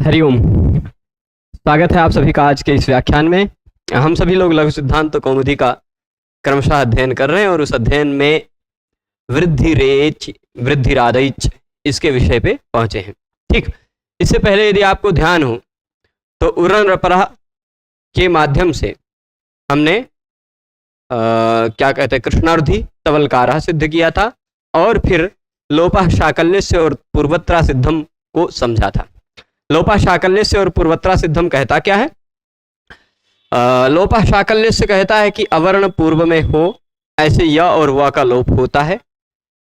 हरिओम। स्वागत है आप सभी का आज के इस व्याख्यान में। हम सभी लोग लघु सिद्धांत कौमुदी का क्रमशः अध्ययन कर रहे हैं और उस अध्ययन में वृद्धिरादैच इसके विषय पे पहुंचे हैं। ठीक, इससे पहले यदि आपको ध्यान हो तो उरण रपरः के माध्यम से हमने क्या कहते हैं कृष्णार्धी तवलकारः सिद्ध किया था और फिर लोपः शाकल्यस्य और पूर्वत्रा सिद्धम को समझा था। लोपः शाकल्यस्य और पूर्वत्रा सिद्धम कहता क्या है? लोपः शाकल्यस्य कहता है कि अवर्ण पूर्व में हो ऐसे य और व का लोप होता है,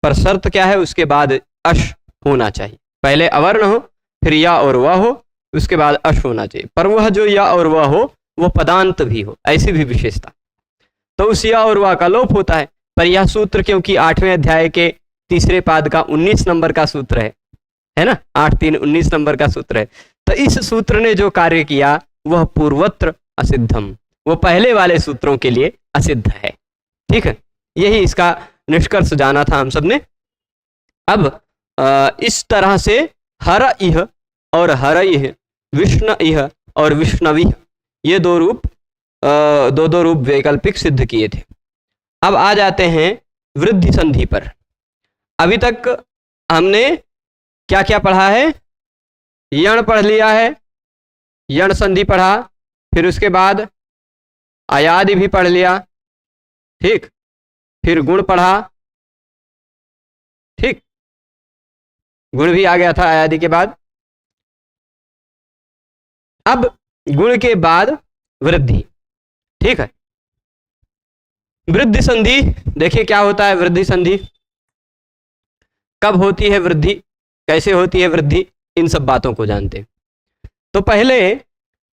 पर शर्त क्या है? उसके बाद अश होना चाहिए। पहले अवर्ण हो फिर या और व हो, उसके बाद अश होना चाहिए, पर वह जो या और व हो वो पदांत भी हो, ऐसी भी विशेषता। तो उस या और व का लोप होता है। पर यह सूत्र क्योंकि 8वें अध्याय के तीसरे पाद का 19 नंबर का सूत्र है ना, 8-3-19 नंबर का सूत्र है। तो इस सूत्र ने जो कार्य किया वह पूर्वत्र असिद्धम, वो पहले वाले सूत्रों के लिए असिद्ध है। ठीक है, यही इसका निष्कर्ष जाना था हम सबने। अब इस तरह से हर इह और हर इह, विष्णु इह और विष्णवी, ये दो रूप वैकल्पिक सिद्ध किए थे। अब आ जाते हैं वृद्धि संधि पर। अभी तक हमने क्या क्या पढ़ा है? यण पढ़ लिया है, यण संधि पढ़ा, फिर उसके बाद अयादि भी पढ़ लिया। ठीक, फिर गुण पढ़ा। ठीक, गुण भी आ गया था अयादि के बाद। अब गुण के बाद वृद्धि। ठीक है, वृद्धि संधि देखिए क्या होता है। वृद्धि संधि कब होती है, वृद्धि कैसे होती है, वृद्धि, इन सब बातों को जानते हैं। तो पहले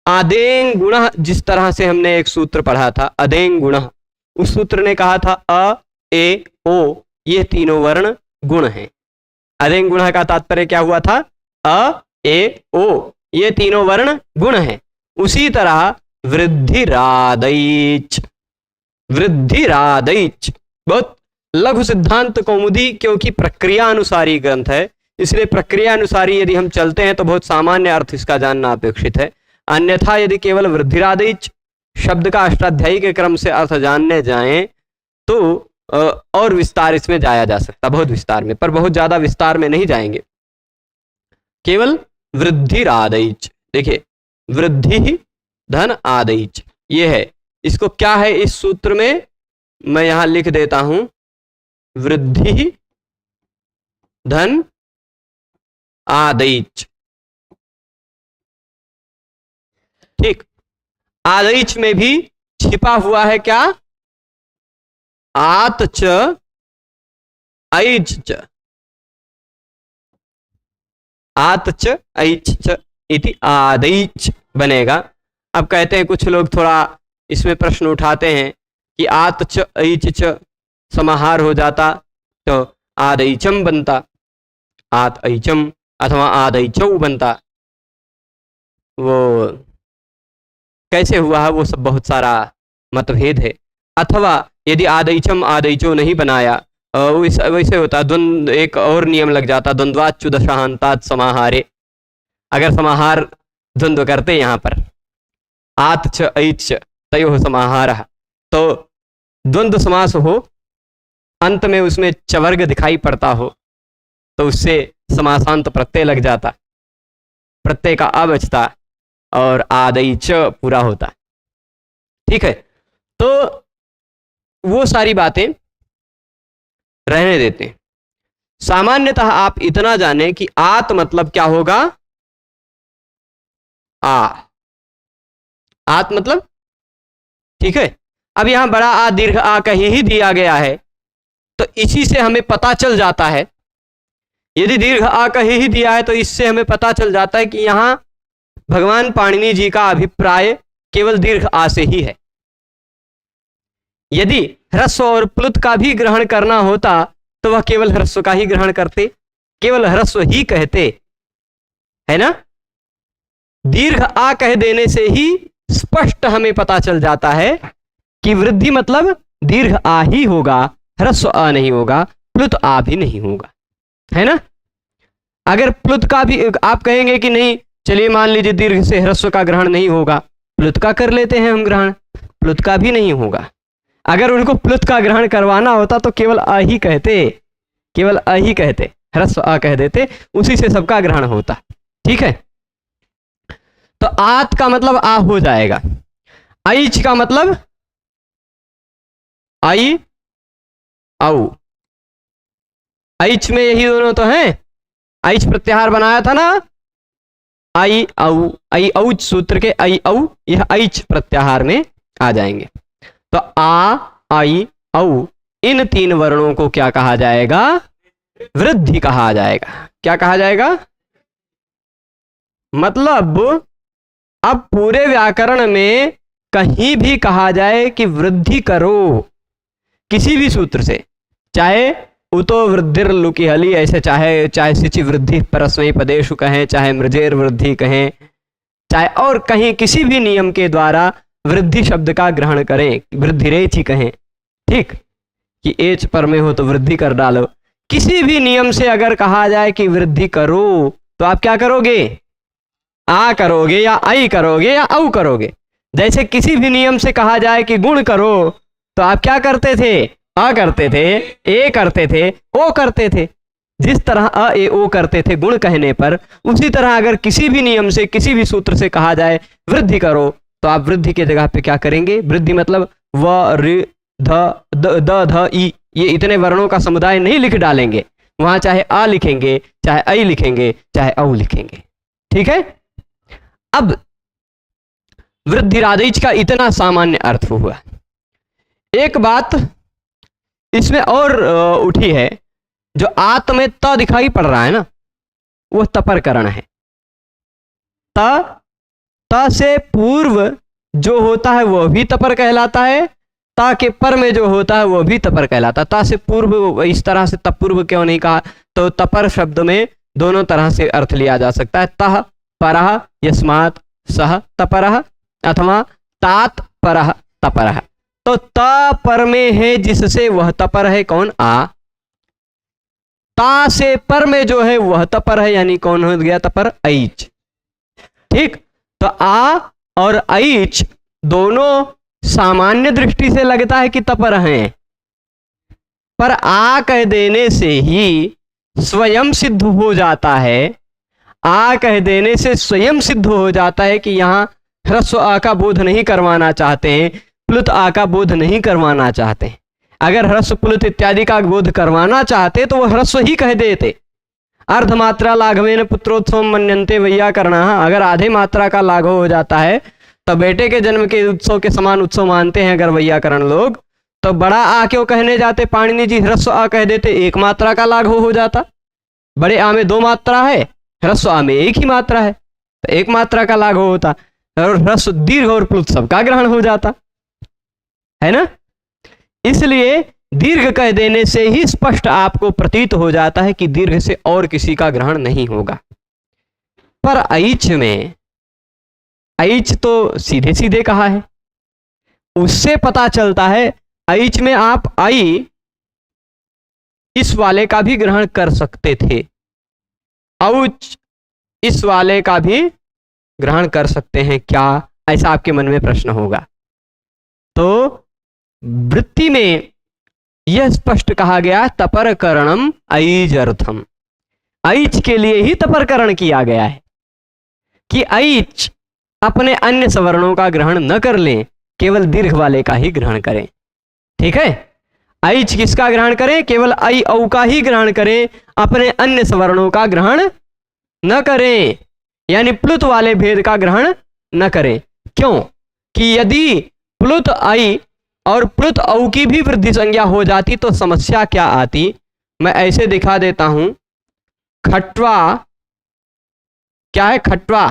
आदेंग गुणः, जिस तरह से हमने एक सूत्र पढ़ा था अदेंग गुणः, उस सूत्र ने कहा था अ ए ओ ये तीनों वर्ण गुण हैं। अदेंग गुणः का तात्पर्य क्या हुआ था? अ ए ओ ये तीनों वर्ण गुण हैं। उसी तरह वृद्धिरादैच, वृद्धिरादैच बहुत लघु सिद्धांत कौमुदी क्योंकि प्रक्रिया अनुसारी ग्रंथ है, इसलिए प्रक्रिया अनुसारी यदि हम चलते हैं तो बहुत सामान्य अर्थ इसका जानना अपेक्षित है। अन्यथा यदि केवल वृद्धिरादैच शब्द का अष्टाध्यायी के क्रम से अर्थ जानने जाएं तो और विस्तार इसमें जाया जा सकता, बहुत विस्तार में, पर बहुत ज्यादा विस्तार में नहीं जाएंगे। केवल वृद्धिरादैच, देखिए वृद्धि धन आदैच ये है। इसको क्या है इस सूत्र में मैं यहां लिख देता हूं, वृद्धि धन आदैच। ठीक, आदैच में भी छिपा हुआ है क्या? आत च ऐच च, आत च ऐच च इति आदैच बनेगा। अब कहते हैं कुछ लोग थोड़ा इसमें प्रश्न उठाते हैं कि आत च ऐच च समाहार हो जाता तो आदैचम बनता, आत ऐचम अथवा आदैचौ बनता। वो कैसे हुआ है वो सब बहुत सारा मतभेद है। अथवा यदि आदैचम आदैचो नहीं बनाया वैसे होता, द्वंद्व एक और नियम लग जाता, द्वंद्वाच्चु दशांतात समाहारे। अगर समाहार द्वंद्व करते यहाँ पर आत च ऐच तयोः समाहारः, तो द्वंद्व समास हो, अंत में उसमें चवर्ग दिखाई पड़ता हो तो उससे समासांत प्रत्यय लग जाता, प्रत्यय का अ बचता और आदैच पूरा होता। ठीक है, तो वो सारी बातें रहने देते हैं। सामान्यतः आप इतना जाने कि आत मतलब क्या होगा? आत मतलब, ठीक है। अब यहां बड़ा आ दीर्घ आ कहीं ही दिया गया है तो इसी से हमें पता चल जाता है, यदि दीर्घ आ कहीं ही दिया है तो इससे हमें पता चल जाता है कि यहां भगवान पाणिनि जी का अभिप्राय केवल दीर्घ आ से ही है। यदि ह्रस्व और प्लुत का भी ग्रहण करना होता तो वह केवल ह्रस्व का ही ग्रहण करते, केवल ह्रस्व ही कहते, है ना। दीर्घ आ कह देने से ही स्पष्ट हमें पता चल जाता है कि वृद्धि मतलब दीर्घ आ ही होगा, ह्रस्व आ नहीं होगा, प्लुत आ भी नहीं होगा, है ना। अगर प्लुत का भी आप कहेंगे कि नहीं चलिए मान लीजिए दीर्घ से ह्रस्व का ग्रहण नहीं होगा, प्लुत का कर लेते हैं हम ग्रहण, प्लुत का भी नहीं होगा। अगर उनको प्लुत का ग्रहण करवाना होता तो केवल अ ही कहते, केवल अ ही कहते, ह्रस्व अ कह देते, उसी से सबका ग्रहण होता। ठीक है, तो आत का मतलब आ हो जाएगा, ऐच का मतलब आई औ, ऐच में यही दोनों तो हैं, ऐच प्रत्याहार बनाया था ना, आई औ, आई औच सूत्र के आई औ, यह ऐच प्रत्याहार में आ जाएंगे। तो आ, आई, औ इन तीन वर्णों को क्या कहा जाएगा? वृद्धि कहा जाएगा। क्या कहा जाएगा? मतलब अब पूरे व्याकरण में कहीं भी कहा जाए कि वृद्धि करो किसी भी सूत्र से, चाहे उतो वृद्धिर लुकी हली ऐसे, चाहे सिचि वृद्धि परस्मयी पदेशु कहें, चाहे मृजेर वृद्धि कहें, चाहे और कहीं किसी भी नियम के द्वारा वृद्धि शब्द का ग्रहण करें, वृद्धि रेच ही कहें, ठीक, कि एच पर में हो तो वृद्धि कर डालो। किसी भी नियम से अगर कहा जाए कि वृद्धि करो तो आप क्या करोगे? आ करोगे या आई करोगे या औ करोगे। जैसे किसी भी नियम से कहा जाए कि गुण करो तो आप क्या करते थे? अ करते थे, ए करते थे, ओ करते थे। जिस तरह अ ए ओ करते थे गुण कहने पर, उसी तरह अगर किसी भी नियम से किसी भी सूत्र से कहा जाए वृद्धि करो तो आप वृद्धि के जगह पे क्या करेंगे? वृद्धि मतलब व ऋ ध द ध ई, ये इतने वर्णों का समुदाय नहीं लिख डालेंगे, वहां चाहे आ लिखेंगे, चाहे ऐ लिखेंगे, चाहे औ लिखेंगे। ठीक है, अब वृद्धिरादेश का इतना सामान्य अर्थ हुआ। एक बात इसमें और उठी है, जो आत में त दिखाई पड़ रहा है ना, वो तपरकरण है। त से पूर्व जो होता है वह भी तपर कहलाता है, ता के पर में जो होता है वह भी तपर कहलाता है। ता से पूर्व, इस तरह से तपूर्व क्यों नहीं कहा? तो तपर शब्द में दोनों तरह से अर्थ लिया जा सकता है, तः परः यस्मात् सह तपरः, अथवा तात परः तपरः। तो त पर में है जिससे वह तपर है, कौन? आ। ता से पर में जो है वह तपर है, यानी कौन हो गया तपर? ऐच। ठीक, तो आ और ऐच दोनों सामान्य दृष्टि से लगता है कि तपर हैं, पर आ कह देने से ही स्वयं सिद्ध हो जाता है, आ कह देने से स्वयं सिद्ध हो जाता है कि यहां ह्रस्व आ का बोध नहीं करवाना चाहते हैं, प्लुत आ का बोध नहीं करवाना चाहते हैं। अगर ह्रस्व प्लुत इत्यादि का बोध करवाना चाहते तो वह ह्रस्व ही कह देते। अर्धमात्रा लाघवेन पुत्रोत्सव मन्यन्ते वैयाकरणाः, अगर आधे मात्रा का लाघव हो जाता है तो बेटे के जन्म के उत्सव के समान उत्सव मानते हैं अगर वैयाकरण लोग, तो बड़ा आ क्यों कहने जाते? पाणिनि जी ह्रस्व आ कह देते, एक मात्रा का लाघव हो जाता। बड़े आ में दो मात्रा है, ह्रस्व आ में एक ही मात्रा है, तो एक मात्रा का लाघव होता, और ह्रस्व दीर्घ और प्लुत सबका ग्रहण हो जाता है ना। इसलिए दीर्घ कह देने से ही स्पष्ट आपको प्रतीत हो जाता है कि दीर्घ से और किसी का ग्रहण नहीं होगा। पर ऐच में, ऐच तो सीधे सीधे कहा है, उससे पता चलता है ऐच में आप आई इस वाले का भी ग्रहण कर सकते थे, औच इस वाले का भी ग्रहण कर सकते हैं क्या? ऐसा आपके मन में प्रश्न होगा। तो वृत्ति में यह स्पष्ट कहा गया तपरकरणम ऐजर्थम, ऐच के लिए ही तपरकरण किया गया है कि ऐच अपने अन्य सवर्णों का ग्रहण न कर लें, केवल दीर्घ वाले का ही ग्रहण करें। ठीक है, ऐच किसका ग्रहण करें? केवल ऐ औ का ही ग्रहण करें, अपने अन्य सवर्णों का ग्रहण न करें, यानी प्लुत वाले भेद का ग्रहण न करें। क्यों? कि यदि प्लुत ऐ और प्लुत औ की भी वृद्धि संज्ञा हो जाती तो समस्या क्या आती? मैं ऐसे दिखा देता हूं। खट्वा क्या है? खट्वा,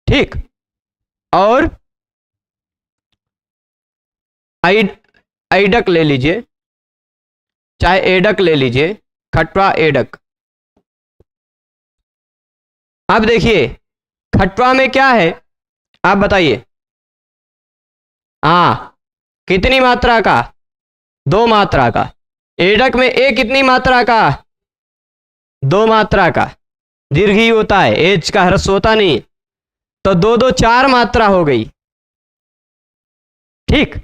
ठीक, और ऐडक ले लीजिए, चाहे एडक ले लीजिए, खट्वा एडक। अब देखिए खट्वा में क्या है आप बताइए? कितनी मात्रा का? दो मात्रा का। एडक में ए कितनी मात्रा का? दो मात्रा का। दीर्घ ही होता है, एच का ह्रस्व होता नहीं। तो दो दो चार मात्रा हो गई। ठीक,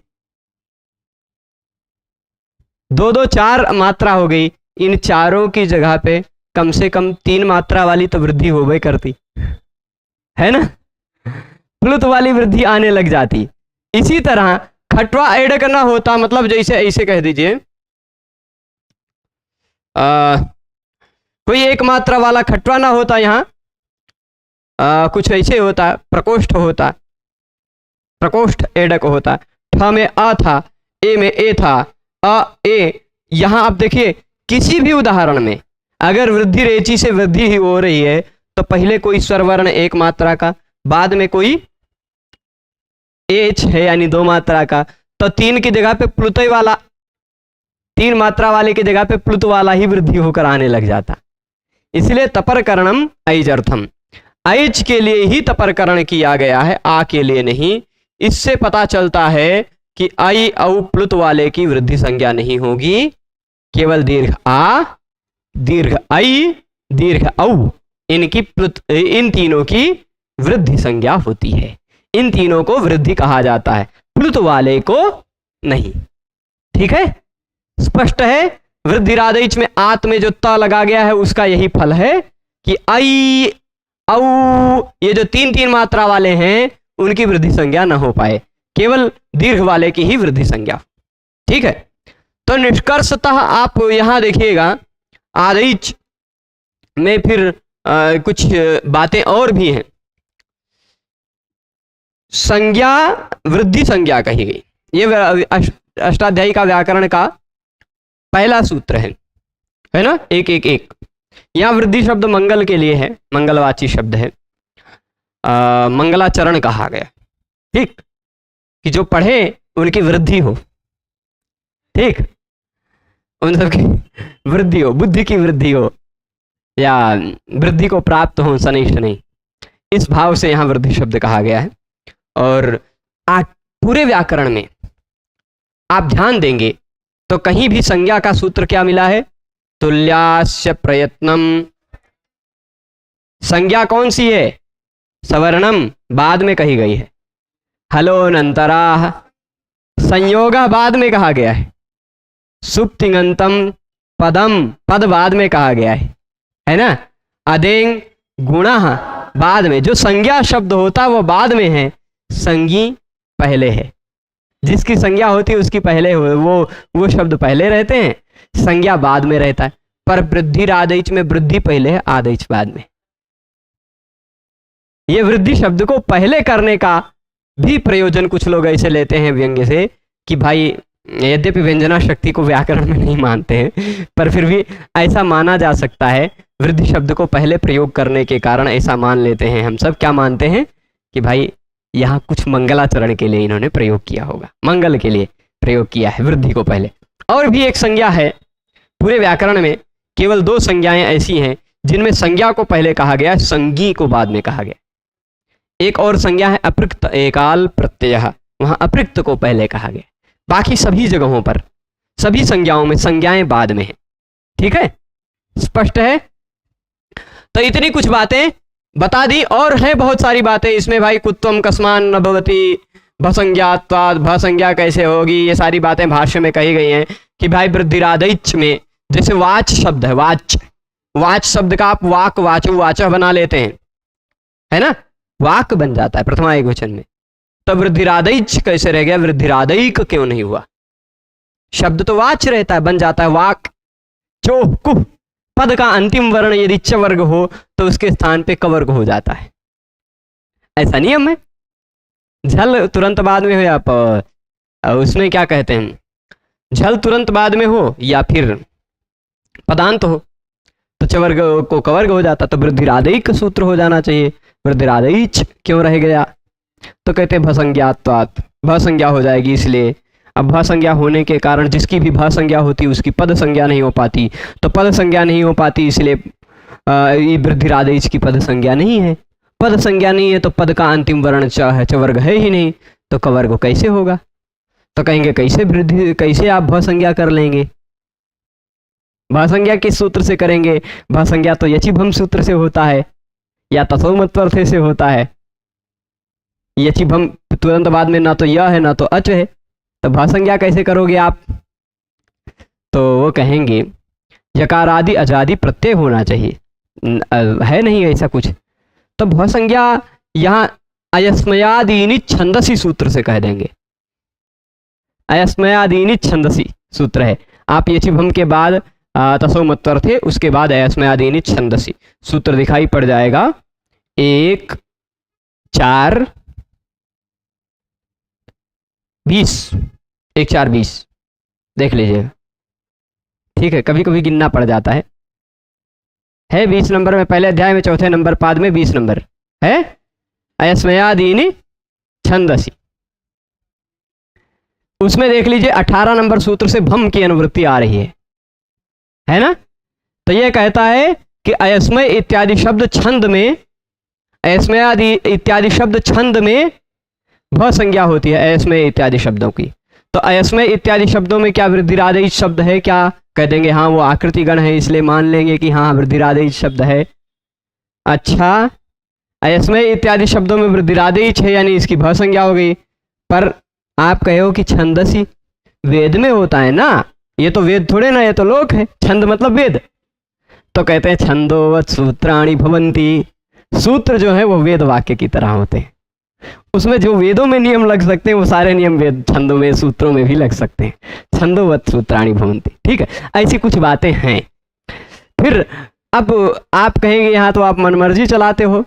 दो दो चार मात्रा हो गई। इन चारों की जगह पे कम से कम 3 मात्रा वाली तो वृद्धि हो गई करती है ना, प्लुत वाली वृद्धि आने लग जाती। इसी तरह खटवा ऐड करना होता, मतलब जैसे ऐसे कह दीजिए कोई एक मात्रा वाला खटवा ना होता, यहाँ कुछ ऐसे होता, प्रकोष्ठ होता, प्रकोष्ठ एडक होता। ठ में अ था, ए में ए था, अ ए। यहां आप देखिए किसी भी उदाहरण में अगर वृद्धि रेची से वृद्धि ही हो रही है तो पहले कोई स्वरवर्ण एक मात्रा का, बाद में कोई एच है यानी 2 मात्रा का, तो 3 की जगह पे प्लुतय वाला, 3 मात्रा वाले की जगह पे प्लुत वाला ही वृद्धि होकर आने लग जाता। इसलिए तपरकरणम ऐजर्थम, ऐच के लिए ही तपरकरण किया गया है, आ के लिए नहीं। इससे पता चलता है कि आई औ प्लुत वाले की वृद्धि संज्ञा नहीं होगी, केवल दीर्घ आ, दीर्घ आई, दीर्घ औ, इनकी इन तीनों की वृद्धि संज्ञा होती है। इन तीनों को वृद्धि कहा जाता है, प्लुत वाले को नहीं। ठीक है, स्पष्ट है। वृद्धिरादेश में आत में जो त लगा गया है उसका यही फल है कि आई औ, ये जो 3 मात्रा वाले हैं उनकी वृद्धि संज्ञा न हो पाए, केवल दीर्घ वाले की ही वृद्धि संज्ञा। ठीक है, तो निष्कर्षतः आप यहां देखिएगा आदेश में फिर कुछ बातें और भी हैं। संज्ञा वृद्धि संज्ञा कही गई, ये अष्टाध्यायी का व्याकरण का पहला सूत्र है ना, 1-1-1। यहां वृद्धि शब्द मंगल के लिए है, मंगलवाची शब्द है, मंगलाचरण कहा गया। ठीक, कि जो पढ़े उनकी वृद्धि हो, ठीक, उन सबकी वृद्धि हो, बुद्धि की वृद्धि हो या वृद्धि को प्राप्त हो शनै शनै, इस भाव से यहां वृद्धि शब्द कहा गया है। और पूरे व्याकरण में आप ध्यान देंगे तो कहीं भी संज्ञा का सूत्र क्या मिला है, तुल्यास्य प्रयत्नम। संज्ञा कौन सी है, सवर्णम बाद में कही गई है, हलोनंतरा संयोगा बाद में कहा गया है, सुप्तिंगंतम पदम पद बाद में कहा गया है ना, अदेंग गुणा बाद में। जो संज्ञा शब्द होता वो बाद में है, संज्ञी पहले है। जिसकी संज्ञा होती है उसकी पहले वो शब्द पहले रहते हैं, संज्ञा बाद में रहता है। पर वृद्धि आदेश में वृद्धि पहले है, आदेश बाद में। ये वृद्धि शब्द को पहले करने का भी प्रयोजन कुछ लोग ऐसे लेते हैं व्यंग्य से कि भाई यद्यपि व्यंजना शक्ति को व्याकरण में नहीं मानते हैं पर फिर भी ऐसा माना जा सकता है, वृद्धि शब्द को पहले प्रयोग करने के कारण ऐसा मान लेते हैं हम सब। क्या मानते हैं कि भाई यहाँ कुछ मंगलाचरण के लिए इन्होंने प्रयोग किया होगा, मंगल के लिए प्रयोग किया है वृद्धि को पहले। और भी एक संज्ञा है, पूरे व्याकरण में केवल 2 संज्ञाएं ऐसी हैं जिनमें संज्ञा को पहले कहा गया, संज्ञी को बाद में कहा गया। एक और संज्ञा है अपृक्त एकाल प्रत्यय, वहां अपृक्त को पहले कहा गया। बाकी सभी जगहों पर सभी संज्ञाओं में संज्ञाएं बाद में है। ठीक है, स्पष्ट है। तो इतनी कुछ बातें बता दी, और है बहुत सारी बातें इसमें भाई। कुत्वम कस्मान न भवति भसंज्ञात्वाद, भसंज्ञा कैसे होगी, ये सारी बातें भाष्य में कही गई हैं कि भाई वृद्धिरादैच में जैसे वाच शब्द है, वाच शब्द का आप वाक वाचो वाचा बना लेते हैं, है ना, वाक बन जाता है प्रथमा एकवचन में। तब वृद्धिरादैच कैसे रह गया, वृद्धिरादैक क्यों नहीं हुआ? शब्द तो वाच रहता है, बन जाता है वाक। चोह कुह पद का अंतिम वर्ण यदि च वर्ग हो तो उसके स्थान पे क वर्ग हो जाता है, ऐसा नियम है। झल तुरंत बाद में हो या उसमें क्या कहते हैं, झल तुरंत बाद में हो या फिर पदांत हो तो च वर्ग को क वर्ग हो जाता, तो वृद्धिरादैक सूत्र हो जाना चाहिए। वृद्धिरादैच क्यों रह गया? तो कहते हैं भसंज्ञात्वात्, भसंज्ञा हो जाएगी इसलिए। अब भसंज्ञा होने के कारण जिसकी भी भसंज्ञा होती उसकी पद संज्ञा नहीं हो पाती, तो पद संज्ञा नहीं हो पाती इसलिए वृद्धिरादैच की पद संज्ञा नहीं है। पद संज्ञा नहीं है तो पद का अंतिम वर्ण च है, च वर्ग है ही नहीं, तो क वर्ग कैसे होगा? तो कहेंगे कैसे वृद्धि, कैसे आप भसंज्ञा कर लेंगे? भसंज्ञा किस सूत्र से करेंगे? भसंज्ञा तो यचिभम सूत्र से होता है या तथोमत्वर्थे से होता है, यची भम तुरंत बाद में ना तो य है ना तो अच है, तो भ संज्ञा कैसे करोगे आप? तो वो कहेंगे यकार आदि अजादि प्रत्यय होना चाहिए, है नहीं ऐसा कुछ, तो भ संज्ञा यहाँ अयस्मयादीनि छंदसी सूत्र से कह देंगे। अयस्मयादीनि छंदसी सूत्र है, आप यची भम के बाद तसो मत्वर्थे, उसके बाद अयस्मयादीनि छंदसी सूत्र दिखाई पड़ जाएगा। 1 4 20, 1 4 20 देख लीजिएगा, ठीक है। कभी कभी गिनना पड़ जाता है 20 नंबर में, पहले अध्याय में चौथे नंबर पाद में 20 नंबर है अयस्मयादीनि छंदसी। उसमें देख लीजिए 18 नंबर सूत्र से भम की अनुवृत्ति आ रही है ना। तो यह कहता है कि अयस्मय इत्यादि शब्द छंद में, अयस्मयादि इत्यादि शब्द छंद में भ संज्ञा होती है अयस्मय इत्यादि शब्दों की। तो अयस्मय इत्यादि शब्दों में क्या वृद्धिरादेश शब्द है? क्या कह देंगे? हाँ, वो आकृति गण है, इसलिए मान लेंगे कि हाँ वृद्धिरादेश शब्द है। अच्छा, अयस्मय इत्यादि शब्दों में वृद्धिरादेश है, यानी इसकी भ संज्ञा हो गई। पर आप कहो कि छंदसी वेद में होता है ना, ये तो वेद थोड़े ना, ये तो लोक है, छंद मतलब वेद। तो कहते हैं छंदोवत सूत्राणि भवन्ति, सूत्र जो है वो वेद वाक्य की तरह होते हैं, उसमें जो वेदों में नियम लग सकते हैं वो सारे नियम वेद छंदों में सूत्रों में भी लग सकते हैं। छंदोवत सूत्राणि भवन्ति, ठीक है, ऐसी कुछ बातें हैं। फिर अब आप कहेंगे यहाँ तो आप मनमर्जी चलाते हो।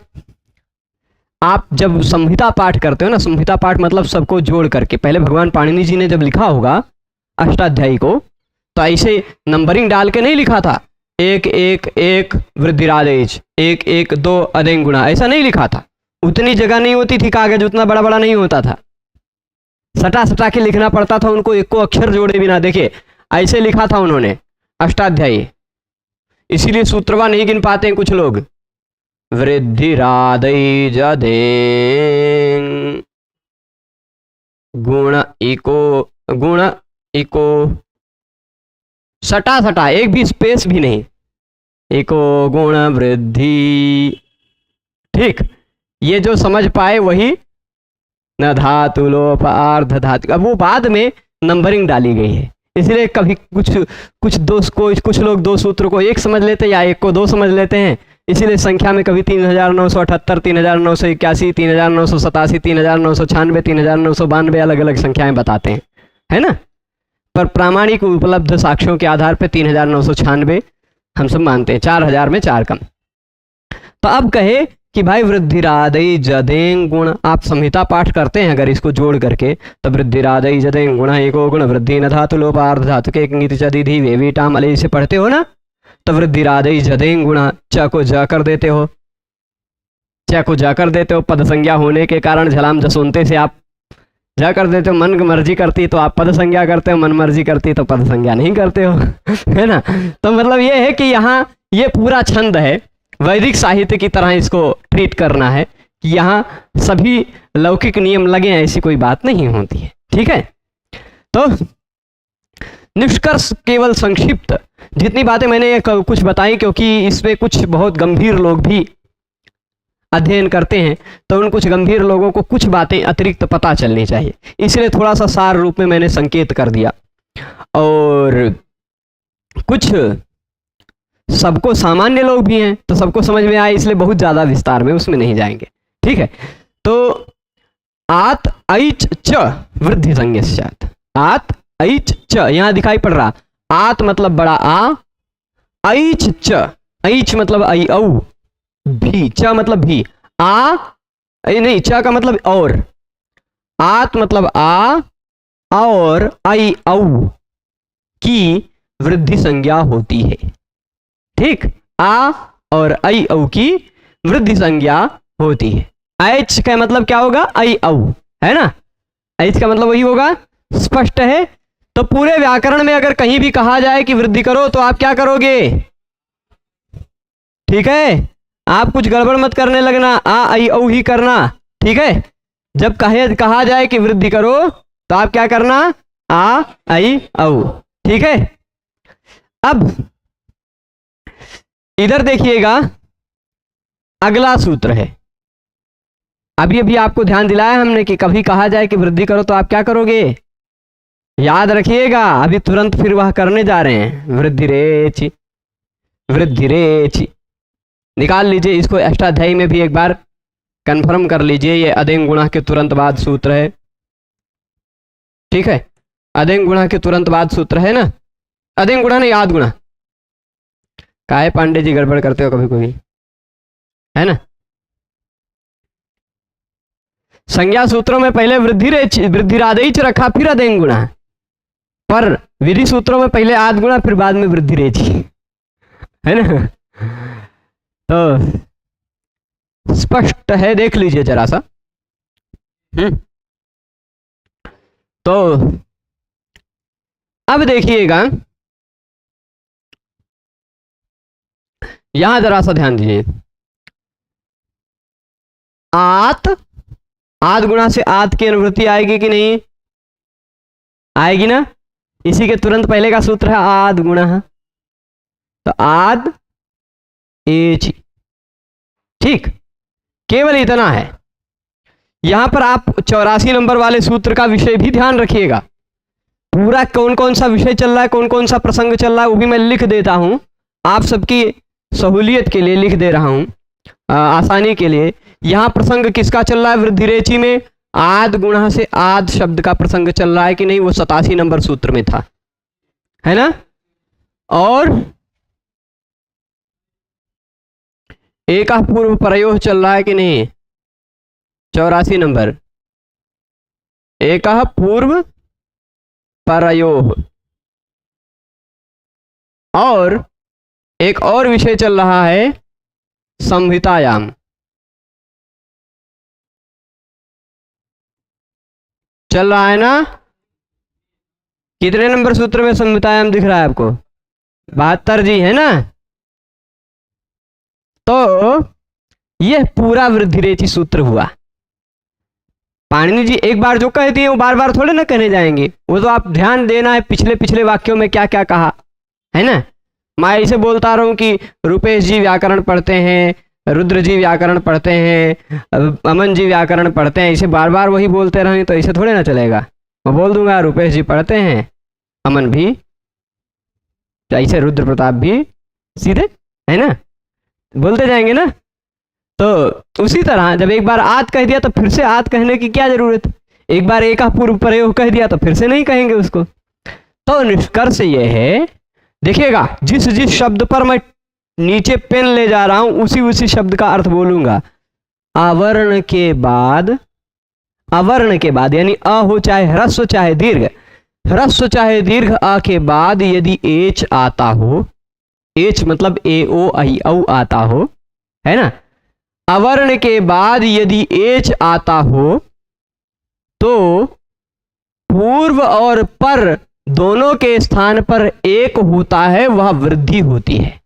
आप जब संहिता पाठ करते हो ना, संहिता पाठ मतलब सबको जोड़ करके, पहले भगवान पाणिनि जी ने जब लिखा होगा अष्टाध्यायी को, तो ऐसे नंबरिंग डाल के नहीं लिखा था 1 1 1 वृद्धिरादेश 1 1 2 अदेंग गुणा, ऐसा नहीं लिखा था। उतनी जगह नहीं होती थी, कागज उतना बड़ा बड़ा नहीं होता था, सटा सटा के लिखना पड़ता था उनको, एक को अक्षर जोड़े बिना। देखिए ऐसे लिखा था उन्होंने अष्टाध्यायी, इसीलिए सूत्रवा नहीं गिन पाते हैं कुछ लोग। वृद्धिरादै जदें गुण इको सटा सटा, एक भी स्पेस भी नहीं, इको गुण वृद्धि, ठीक। ये जो समझ पाए वही न धातु लोप अर्ध धातु, अब वो बाद में नंबरिंग डाली गई है, इसलिए कभी कुछ लोग 2 सूत्र को 1 समझ लेते हैं या 1 को 2 समझ लेते हैं, इसीलिए संख्या में कभी 3978, 3981, 3987, 3996, 3992 अलग अलग संख्याएं बताते हैं, है ना। पर प्रामाणिक उपलब्ध साक्ष्यों के आधार पर 3996 हम सब मानते हैं, 4000 में 4 कम। तो अब कहे कि भाई वृद्धिरादै जदें गुण, आप संहिता पाठ करते हैं अगर इसको जोड़ करके, तो वृद्धिरादै जदें गुण एको गुण वृद्धि न धातु लोप अर्ध धातु के नीति चदिधि वेवी टाम अले से पढ़ते हो ना, तो वृद्धिरादै जदें गुण, च को ज कर देते हो, च को ज कर देते हो, पद संज्ञा होने के कारण झलाम जसोनते से आप ज कर देते हो। मन मर्जी करती तो आप पद संज्ञा करते हो, मन मर्जी करती तो पद संज्ञा नहीं करते हो, है ना। तो मतलब ये है कि यहाँ ये पूरा छंद है, वैदिक साहित्य की तरह इसको ट्रीट करना है कि यहाँ सभी लौकिक नियम लगे, ऐसी कोई बात नहीं होती है, ठीक है। तो निष्कर्ष केवल संक्षिप्त जितनी बातें मैंने कुछ बताई, क्योंकि इसमें कुछ बहुत गंभीर लोग भी अध्ययन करते हैं, तो उन कुछ गंभीर लोगों को कुछ बातें अतिरिक्त पता चलनी चाहिए, इसलिए थोड़ा सा सार रूप में मैंने संकेत कर दिया। और कुछ सबको सामान्य लोग भी हैं तो सबको समझ में आए, इसलिए बहुत ज़्यादा विस्तार में उसमें नहीं जाएंगे, ठीक है। तो आत ऐच च वृद्धि संज्ञस्यात्, आत ऐच च यहाँ दिखाई पड़ रहा, आत मतलब बड़ा आ, ऐच च, ऐच मतलब ऐ औ, भी, च मतलब भी, आ नहीं, च का मतलब और, आत मतलब आ और ऐ औ की वृद्धि संज्ञा होती है, ठीक। आ और ऐ औ की वृद्धि संज्ञा होती है। ऐच का मतलब क्या होगा? ऐ औ, है ना, ऐच का मतलब वही होगा, स्पष्ट है। तो पूरे व्याकरण में अगर कहीं भी कहा जाए कि वृद्धि करो तो आप क्या करोगे? ठीक है, आप कुछ गड़बड़ मत करने लगना, आ ऐ औ ही करना, ठीक है। जब कहा जाए कि वृद्धि करो तो आप क्या करना? आ ऐ औ, ठीक है। अब इधर देखिएगा, अगला सूत्र है अभी अभी आपको ध्यान दिलाया हमने कि कभी कहा जाए कि वृद्धि करो तो आप क्या करोगे, याद रखिएगा। अभी तुरंत फिर वह करने जा रहे हैं, वृद्धि रेचि, वृद्धि रेचि। निकाल लीजिए इसको, अष्टाध्यायी में भी एक बार कंफर्म कर लीजिए। ये अदेंग गुणा के तुरंत बाद सूत्र है, ठीक है, अदेंग गुणा के तुरंत बाद सूत्र है ना, अदेंग गुणा नहीं आद गुणा। काहे पांडे जी गड़बड़ करते हो कभी कभी, है ना। संज्ञा सूत्रों में पहले वृद्धिरादेच रखा, फिर अदेंग गुणा, पर विधि सूत्रों में पहले आद गुणा फिर बाद में वृद्धिरेचि, है ना। तो स्पष्ट है, देख लीजिए जरा सा। तो अब देखिएगा, यहां जरा सा ध्यान दीजिए। आद गुणा से आद की अनुवृत्ति आएगी कि नहीं, आएगी ना। इसी के तुरंत पहले का सूत्र है आद गुणा, तो आद एचि, ठीक, केवल इतना है। यहां पर आप 84 नंबर वाले सूत्र का विषय भी ध्यान रखिएगा। पूरा कौन कौन सा विषय चल रहा है, कौन कौन सा प्रसंग चल रहा है, वो भी मैं लिख देता हूं, आप सबकी सहूलियत के लिए लिख दे रहा हूं, आसानी के लिए। यहां प्रसंग किसका चल रहा है, वृद्धिरेचि में आद गुणा से आद शब्द का प्रसंग चल रहा है कि नहीं, वो 87 नंबर सूत्र में था, है ना। और एक पूर्व प्रयोग चल रहा है कि नहीं, 84 नंबर, एक पूर्व प्रयोग। और एक और विषय चल रहा है संहितायाम, चल रहा है ना। कितने नंबर सूत्र में संहितायाम दिख रहा है आपको, 72 जी, है ना। तो यह पूरा वृद्धिरेचि सूत्र हुआ। पाणिनि जी एक बार जो कहती है वो बार बार थोड़े ना कहने जाएंगे, वो तो आप ध्यान देना है पिछले पिछले वाक्यों में क्या क्या कहा, है ना। मैं ऐसे बोलता रहा हूं कि रुपेश जी व्याकरण पढ़ते हैं, रुद्र जी व्याकरण पढ़ते हैं, अमन जी व्याकरण पढ़ते हैं, इसे बार बार वही बोलते रहें तो इसे थोड़े ना चलेगा। मैं बोल दूंगा रुपेश जी पढ़ते हैं, अमन भी, ऐसे रुद्र प्रताप भी, सीधे, है ना, बोलते जाएंगे ना। तो उसी तरह जब एक बार आद कह दिया तो फिर से आद कहने की क्या जरूरत, एक बार एक पूर्व प्रयोग कह दिया तो फिर से नहीं कहेंगे उसको। तो निष्कर्ष ये है, देखिएगा जिस जिस शब्द पर मैं नीचे पेन ले जा रहा हूं उसी उसी शब्द का अर्थ बोलूंगा। आवर्ण के बाद, अवर्ण के बाद यानी अ हो चाहे ह्रस्व चाहे दीर्घ, ह्रस्व चाहे दीर्घ अ के बाद यदि एच आता हो, एच मतलब ए ओ आई औ आता हो, है ना। अवर्ण के बाद यदि एच आता हो तो पूर्व और पर दोनों के स्थान पर एक होता है, वह वृद्धि होती है।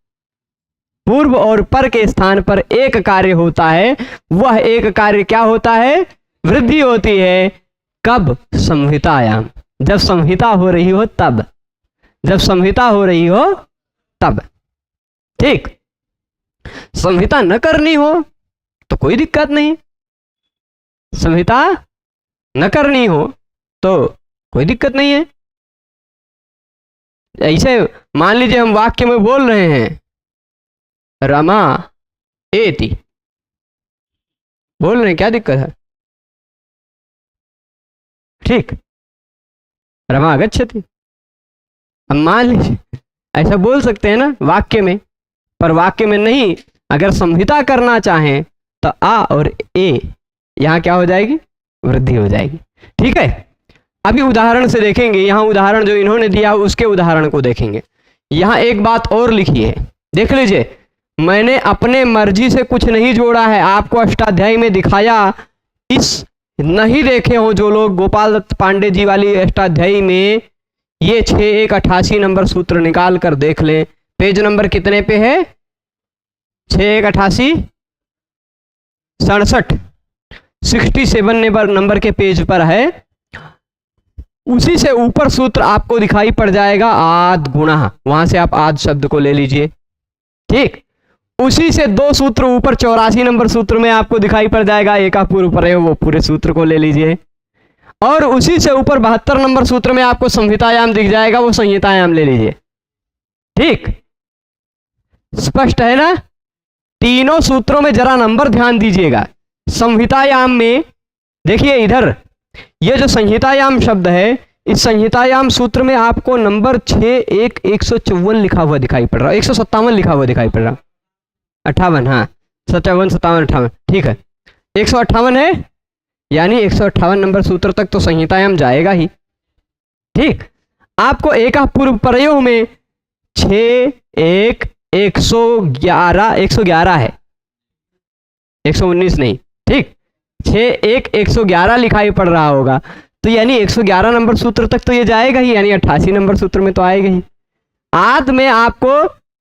पूर्व और पर के स्थान पर एक कार्य होता है, वह एक कार्य क्या होता है, वृद्धि होती है। कब, संहितायाम, जब संहिता हो रही हो तब, जब संहिता हो रही हो तब, ठीक। संहिता न करनी हो तो कोई दिक्कत नहीं, संहिता न करनी हो तो कोई दिक्कत नहीं है। ऐसे मान लीजिए हम वाक्य में बोल रहे हैं रमा एति, बोल रहे हैं, क्या दिक्कत है, ठीक, रमा गच्छति। अब मान लीजिए ऐसा बोल सकते हैं ना वाक्य में, पर वाक्य में नहीं, अगर संहिता करना चाहें तो आ और ए यहां क्या हो जाएगी, वृद्धि हो जाएगी, ठीक है। अभी उदाहरण से देखेंगे, यहां उदाहरण जो इन्होंने दिया उसके उदाहरण को देखेंगे। यहां एक बात और लिखी है, देख लीजिए, मैंने अपने मर्जी से कुछ नहीं जोड़ा है, आपको अष्टाध्यायी में दिखाया। इस नहीं देखे हो जो लोग गोपाल दत्त पांडे जी वाली अष्टाध्यायी में ये 6188 नंबर सूत्र निकाल कर देख लें। पेज नंबर कितने पे है, 6188 67 67 नंबर के पेज पर है। उसी से ऊपर सूत्र आपको दिखाई पड़ जाएगा आद गुणा, वहां से आप आद शब्द को ले लीजिए, ठीक। उसी से 2 सूत्र ऊपर 84 नंबर सूत्र में आपको दिखाई पड़ जाएगा, एक का पूर्व पर है, वो पूरे सूत्र को ले लीजिए। और उसी से ऊपर 72 नंबर सूत्र में आपको संहितायाम दिख जाएगा, वो संहितायाम ले लीजिए। ठीक, स्पष्ट है ना? तीनों सूत्रों में जरा नंबर ध्यान दीजिएगा। संहितायाम में देखिए इधर, ये जो संहितायाम शब्द है, इस संहितायाम सूत्र में आपको नंबर 6-1-154 लिखा हुआ दिखाई पड़ रहा है, 157 लिखा हुआ दिखाई पड़ रहा, 58, हाँ 57, 57, 58, ठीक है, 158 है, यानी 158 नंबर सूत्र तक तो संहितायाम जाएगा ही। ठीक, आपको एक पूर्व प्रयोग में 6-1-111 है, 119 नहीं, ठीक, 6-1-111 लिखाई पड़ रहा होगा, तो यानी 111 नंबर सूत्र तक तो ये जाएगा ही, यानी 88 नंबर सूत्र में तो आएगा ही। आद में आपको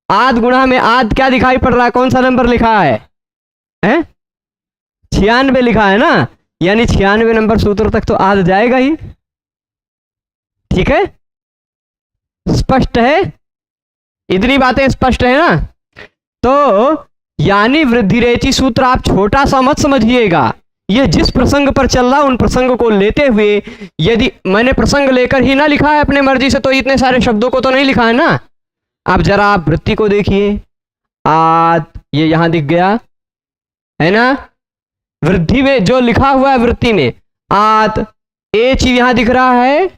आद गुणा में आद क्या दिखाई पड़ रहा है, कौन सा नंबर लिखा है, 96 लिखा है ना, यानी 96 नंबर सूत्र तक तो आद जाएगा ही। ठीक है, स्पष्ट है, इतनी बातें स्पष्ट है ना? तो यानी वृद्धिरेचि सूत्र आप छोटा सा मत समझिएगा, ये जिस प्रसंग पर चल रहा उन प्रसंग को लेते हुए, यदि मैंने प्रसंग लेकर ही ना लिखा है अपने मर्जी से, तो इतने सारे शब्दों को तो नहीं लिखा है ना। अब जरा आप वृत्ति को देखिए, आद ये यहां दिख गया है ना, वृद्धि में जो लिखा हुआ है वृत्ति में आद, एच यहां दिख रहा है,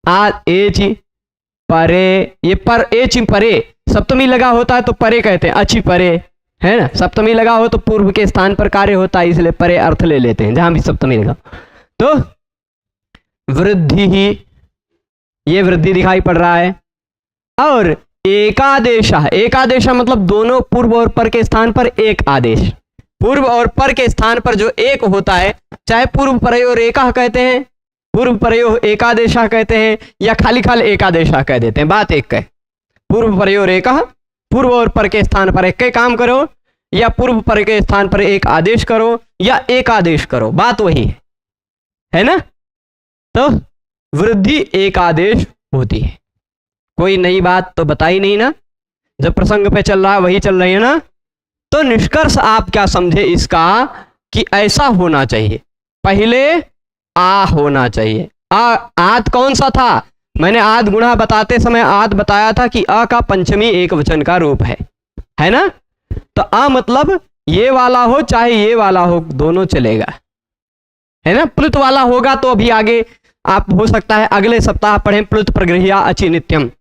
आद एच परे, ये पर एच परे सप्तमी लगा होता है तो परे कहते हैं, अच्छी परे है ना, सप्तमी लगा हो तो पूर्व के स्थान पर कार्य होता है, इसलिए परे अर्थ ले लेते हैं जहां भी सप्तमी लगा। तो वृद्धि ही, ये वृद्धि दिखाई पड़ रहा है। और एकादेश, एकादेश मतलब दोनों पूर्व और पर के स्थान पर एक आदेश, पूर्व और पर के स्थान पर जो एक होता है, चाहे पूर्व परयो रेखा कहते हैं, पूर्व परयो एकादेशा कहते हैं, या खाली खाली एकादेशा कह देते हैं, बात एक है। पूर्व परयो रेखा, पूर्व और पर के स्थान पर एक काम करो, या पूर्व पर के स्थान पर एक आदेश करो, या एक आदेश करो, बात वही है ना? तो वृद्धि एक आदेश होती है, कोई नई बात तो बताई नहीं ना, जब प्रसंग पे चल रहा है वही चल रही है ना। तो निष्कर्ष आप क्या समझे इसका, कि ऐसा होना चाहिए, पहले आ होना चाहिए। आद कौन सा था, मैंने आद गुणा बताते समय आद बताया था कि अ का पंचमी एक वचन का रूप है ना? तो अ मतलब ये वाला हो चाहे ये वाला हो, दोनों चलेगा, है ना? प्लुत वाला होगा तो अभी आगे आप हो सकता है अगले सप्ताह पढ़ें प्लुत प्रगृह्या अचि नित्यम,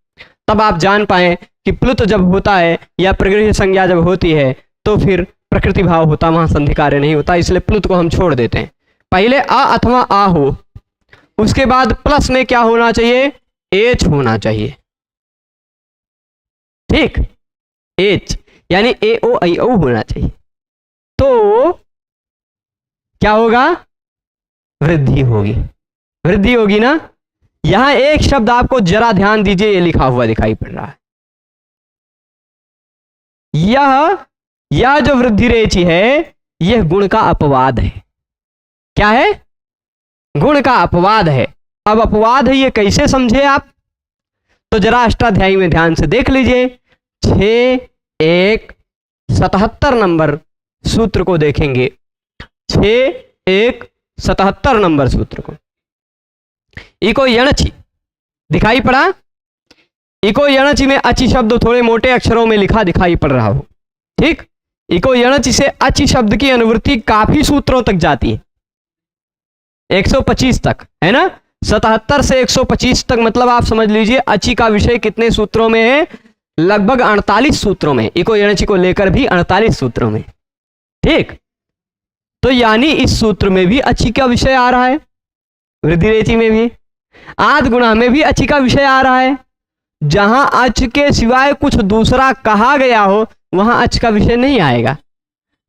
तब आप जान पाए कि प्लुत जब होता है या प्रगृह्य संज्ञा जब होती है तो फिर प्रकृति भाव होता, वहां संधि कार्य नहीं होता, इसलिए प्लुत को हम छोड़ देते हैं। पहले अ अथवा आ हो, उसके बाद प्लस में क्या होना चाहिए, एच होना चाहिए। ठीक, एच यानी ए ओ आई ओ होना चाहिए, तो क्या होगा, वृद्धि होगी, वृद्धि होगी ना। यहां एक शब्द आपको जरा ध्यान दीजिए, ये लिखा हुआ दिखाई पड़ रहा है, यह जो वृद्धि रेचि है यह गुण का अपवाद है। क्या है, गुण का अपवाद है। अब अपवाद है ये कैसे समझे आप, तो जरा अष्टाध्यायी में ध्यान से देख लीजिए, 6-1-77 नंबर सूत्र को देखेंगे, 6-1-77 नंबर सूत्र को, इको यणचि दिखाई पड़ा, इको यणचि में अचि शब्द थोड़े मोटे अक्षरों में लिखा दिखाई पड़ रहा हो। ठीक, इको यणचि से अचि शब्द की अनुवृत्ति काफी सूत्रों तक जाती है, 125 तक, है ना? 77 से 125 तक, मतलब आप समझ लीजिए अचि का विषय कितने सूत्रों में है, लगभग 48 सूत्रों में, इको यणचि को लेकर भी 48 सूत्रों में। ठीक, तो यानी इस सूत्र में भी अचि का विषय आ रहा है, वृद्धि रेचि में भी, आद गुणा में भी अचि का विषय आ रहा है। जहां अच के सिवाय कुछ दूसरा कहा गया हो वहां अच का विषय नहीं आएगा,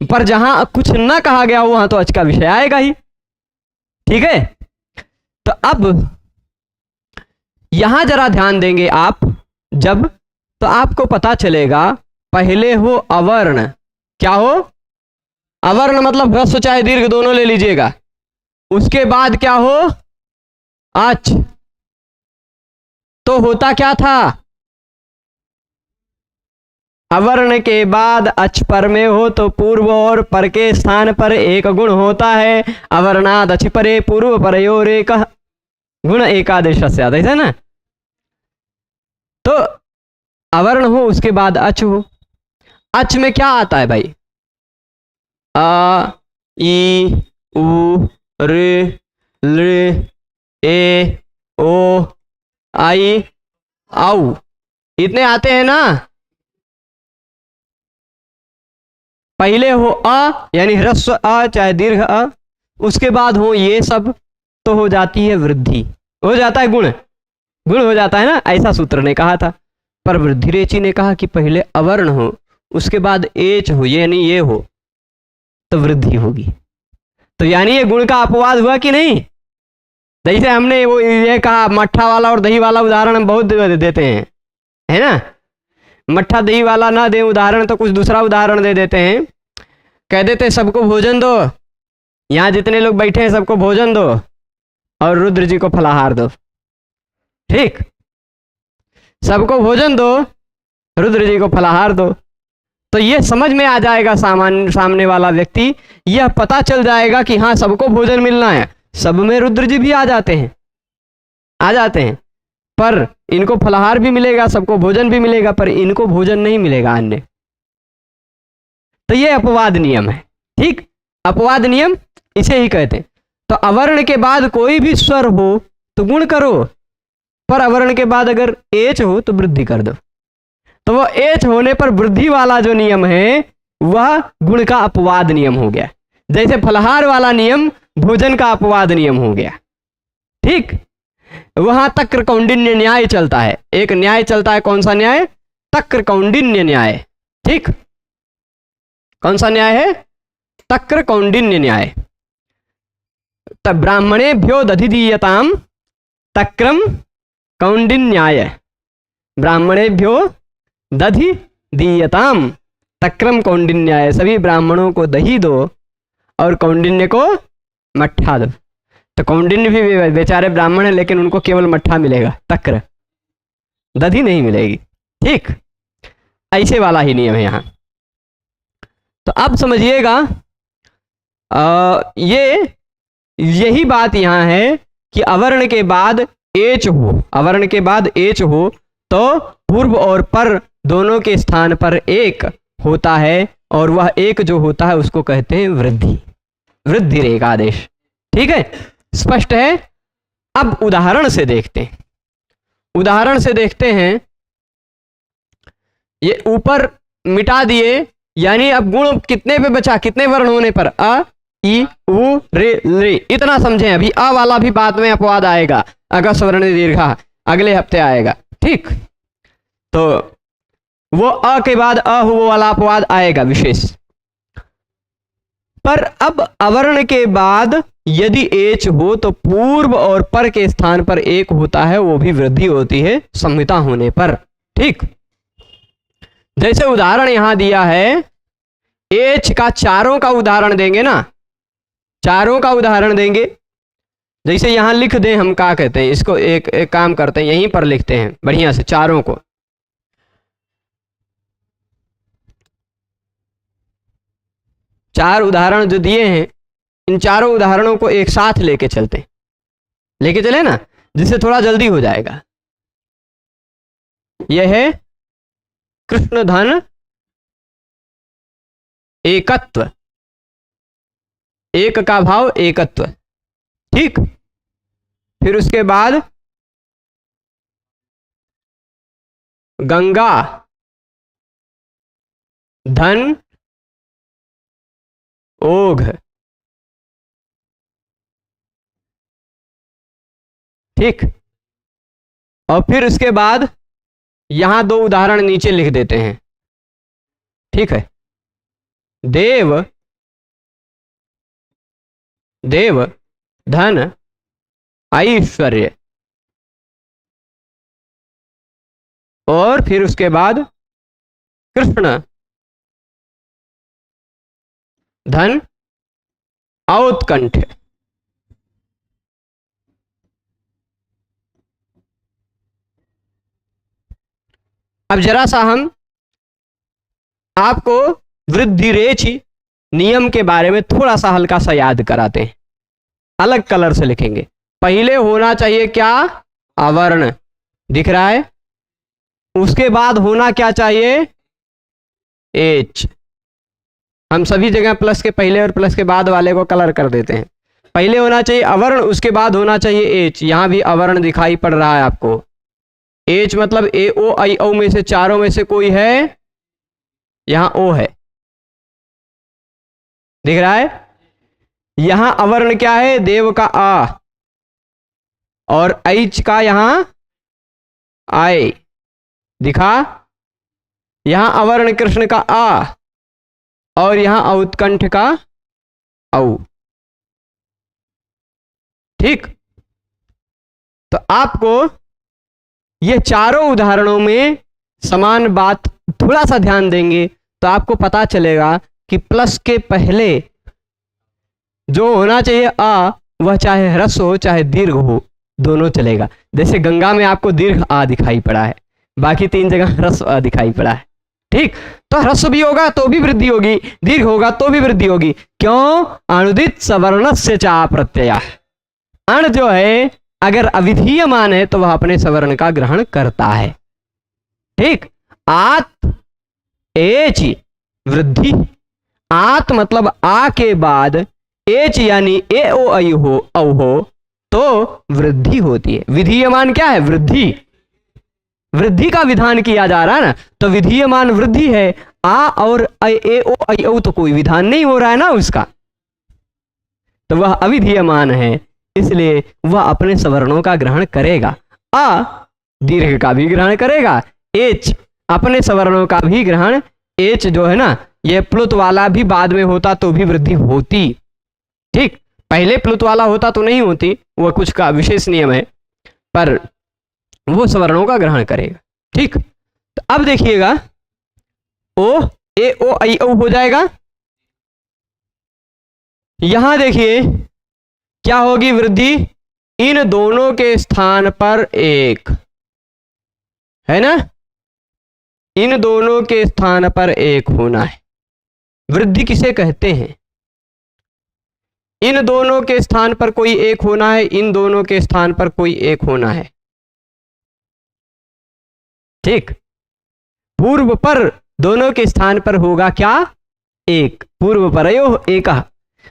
पर जहां कुछ ना कहा गया हो वहां तो अच का विषय आएगा ही। ठीक है, तो अब यहां जरा ध्यान देंगे आप जब, तो आपको पता चलेगा, पहले हो अवर्ण, क्या हो, अवर्ण मतलब ह्रस्व चाहे दीर्घ दोनों ले लीजिएगा, उसके बाद क्या हो, अच, तो होता क्या था, अवर्ण के बाद अच पर में हो तो पूर्व और पर के स्थान पर एक गुण होता है। अवर्णाद अच परे पूर्व परयोर एक गुण एकादेश से आता है ना। तो अवर्ण हो उसके बाद अच हो। अच में क्या आता है भाई? आ ई उ रे ल ए ओ आई आउ, इतने आते हैं ना। पहले हो अ यानी ह्रस्व अ चाहे दीर्घ अ, उसके बाद हो ये सब, तो हो जाती है वृद्धि, हो जाता है गुण, गुण हो जाता है ना, ऐसा सूत्र ने कहा था। पर वृद्धिरेचि ने कहा कि पहले अवर्ण हो उसके बाद एच हो, यानी ये हो, तो वृद्धि होगी। तो यानी ये गुण का अपवाद हुआ कि नहीं? जैसे हमने वो ये कहा मट्ठा वाला और दही वाला उदाहरण हम बहुत देते हैं, है ना। मट्ठा दही वाला ना दे उदाहरण तो कुछ दूसरा उदाहरण दे देते हैं। कह देते सबको भोजन दो, यहाँ जितने लोग बैठे हैं सबको भोजन दो और रुद्र जी को फलाहार दो। ठीक, सबको भोजन दो, रुद्र जी को फलाहार दो। तो ये समझ में आ जाएगा सामने वाला व्यक्ति, यह पता चल जाएगा कि हाँ सबको भोजन मिलना है। सब में रुद्र जी भी आ जाते हैं, आ जाते हैं, पर इनको फलाहार भी मिलेगा, सबको भोजन भी मिलेगा, पर इनको भोजन नहीं मिलेगा अन्य। तो ये अपवाद नियम है। ठीक, अपवाद नियम इसे ही कहते हैं। तो अवर्ण के बाद कोई भी स्वर हो तो गुण करो, पर अवर्ण के बाद अगर एच हो तो वृद्धि कर दो। तो वो एच होने पर वृद्धि वाला जो नियम है वह गुण का अपवाद नियम हो गया। जैसे फलाहार वाला नियम भोजन का अपवाद नियम हो गया। ठीक, वहां तक्र कौंडिन्य न्याय चलता है। एक न्याय चलता है, कौन सा न्याय? तक्र कौंडिन्य न्याय। ठीक, कौन सा न्याय है? तक्र कौंडिन्य न्याय। तब ब्राह्मणेभ्यो दधिदीयताम तक्रम कौंडिन्याय। ब्राह्मणेभ्यो दधि दीयताम तक्रम कौंडिन्याय। सभी ब्राह्मणों को दही दो और कौंडिन्य को मट्ठा दो। तो कौंडिन्य भी बेचारे ब्राह्मण है लेकिन उनको केवल मट्ठा मिलेगा, तक्र, दधि नहीं मिलेगी। ठीक, ऐसे वाला ही नियम है यहाँ। तो अब समझिएगा, यही बात यहाँ है कि अवर्ण के बाद एच हो, अवर्ण के बाद एच हो तो पूर्व और पर दोनों के स्थान पर एक होता है, और वह एक जो होता है उसको कहते हैं वृद्धि, वृद्धि रेख आदेश। ठीक है, स्पष्ट है। अब उदाहरण से देखते हैं, उदाहरण से देखते हैं। ये ऊपर मिटा दिए, यानी अब गुण कितने पे बचा? कितने वर्ण होने पर? अ ई उ रे रे, इतना समझें। अभी अ वाला भी बाद में अपवाद आएगा, अगस वर्ण दीर्घा अगले हफ्ते आएगा। ठीक, तो वो अ के बाद अ वो वाला अपवाद आएगा विशेष। पर अब अवर्ण के बाद यदि एच हो तो पूर्व और पर के स्थान पर एक होता है, वो भी वृद्धि होती है संहिता होने पर। ठीक, जैसे उदाहरण यहां दिया है, एच का चारों का उदाहरण देंगे ना, चारों का उदाहरण देंगे। जैसे यहां लिख दें, हम क्या कहते हैं इसको, एक काम करते हैं, यहीं पर लिखते हैं बढ़िया से चारों को। चार उदाहरण जो दिए हैं, इन चारों उदाहरणों को एक साथ लेके चलते हैं, लेके चले ना, जिससे थोड़ा जल्दी हो जाएगा। यह है कृष्ण धन एकत्व, एक का भाव एकत्व। ठीक, फिर उसके बाद गंगा धन ओघ। ठीक, और फिर उसके बाद यहां दो उदाहरण नीचे लिख देते हैं। ठीक है, देव देव धन ऐश्वर्य, और फिर उसके बाद कृष्ण धन औत्कंठ। अब जरा सा हम आपको वृद्धि रेचि नियम के बारे में थोड़ा सा हल्का सा याद कराते हैं, अलग कलर से लिखेंगे। पहले होना चाहिए क्या, अवर्ण, दिख रहा है। उसके बाद होना क्या चाहिए, एच। हम सभी जगह प्लस के पहले और प्लस के बाद वाले को कलर कर देते हैं। पहले होना चाहिए अवर्ण, उसके बाद होना चाहिए एच। यहां भी अवर्ण दिखाई पड़ रहा है आपको। एच मतलब ए ओ आई औ में से चारों में से कोई है, यहां ओ है, दिख रहा है। यहां अवर्ण क्या है, देव का आ, और ऐच का यहां आए, दिखा। यहां अवर्ण कृष्ण का आ, और यहां औत्कंठ का औ। ठीक, तो आपको ये चारों उदाहरणों में समान बात थोड़ा सा ध्यान देंगे तो आपको पता चलेगा कि प्लस के पहले जो होना चाहिए आ, वह चाहे ह्रस्व हो चाहे दीर्घ हो, दोनों चलेगा। जैसे गंगा में आपको दीर्घ आ दिखाई पड़ा है, बाकी 3 जगह ह्रस्व आ दिखाई पड़ा है। ठीक, तो ह्रस्व भी होगा तो भी वृद्धि होगी, दीर्घ होगा तो भी वृद्धि होगी। क्यों, अनुदित सवर्णस्य चा प्रत्यय। अण जो है अगर अविधीयमान है तो वह अपने सवर्ण का ग्रहण करता है। ठीक, आत एच वृद्धि, आत मतलब आ के बाद एच यानी ए ओ आई हो औ हो तो वृद्धि होती है। विधीयमान क्या है, वृद्धि, वृद्धि का विधान किया जा रहा है ना, तो विधीयमान वृद्धि है। आ और ए ओ आई औ तो कोई विधान नहीं हो रहा है ना उसका, तो वह अविधीयमान है, इसलिए वह अपने सवर्णों का ग्रहण करेगा। आ दीर्घ का भी ग्रहण करेगा, एच अपने सवर्णों का भी ग्रहण। एच जो है ना, यह प्लुत वाला भी बाद में होता तो भी वृद्धि होती। ठीक, पहले प्लुत वाला होता तो नहीं होती, वह कुछ का विशेष नियम है, पर वो सवर्णों का ग्रहण करेगा। ठीक, तो अब देखिएगा ओ ए ओ आई औ हो जाएगा। यहां देखिए क्या होगी वृद्धि, इन दोनों के स्थान पर एक है ना, इन दोनों के स्थान पर एक होना है। वृद्धि किसे कहते हैं, इन दोनों के स्थान पर कोई एक होना है, इन दोनों के स्थान पर कोई एक होना है। ठीक, पूर्व पर दोनों के स्थान पर होगा क्या, एक। पूर्व परयो एक,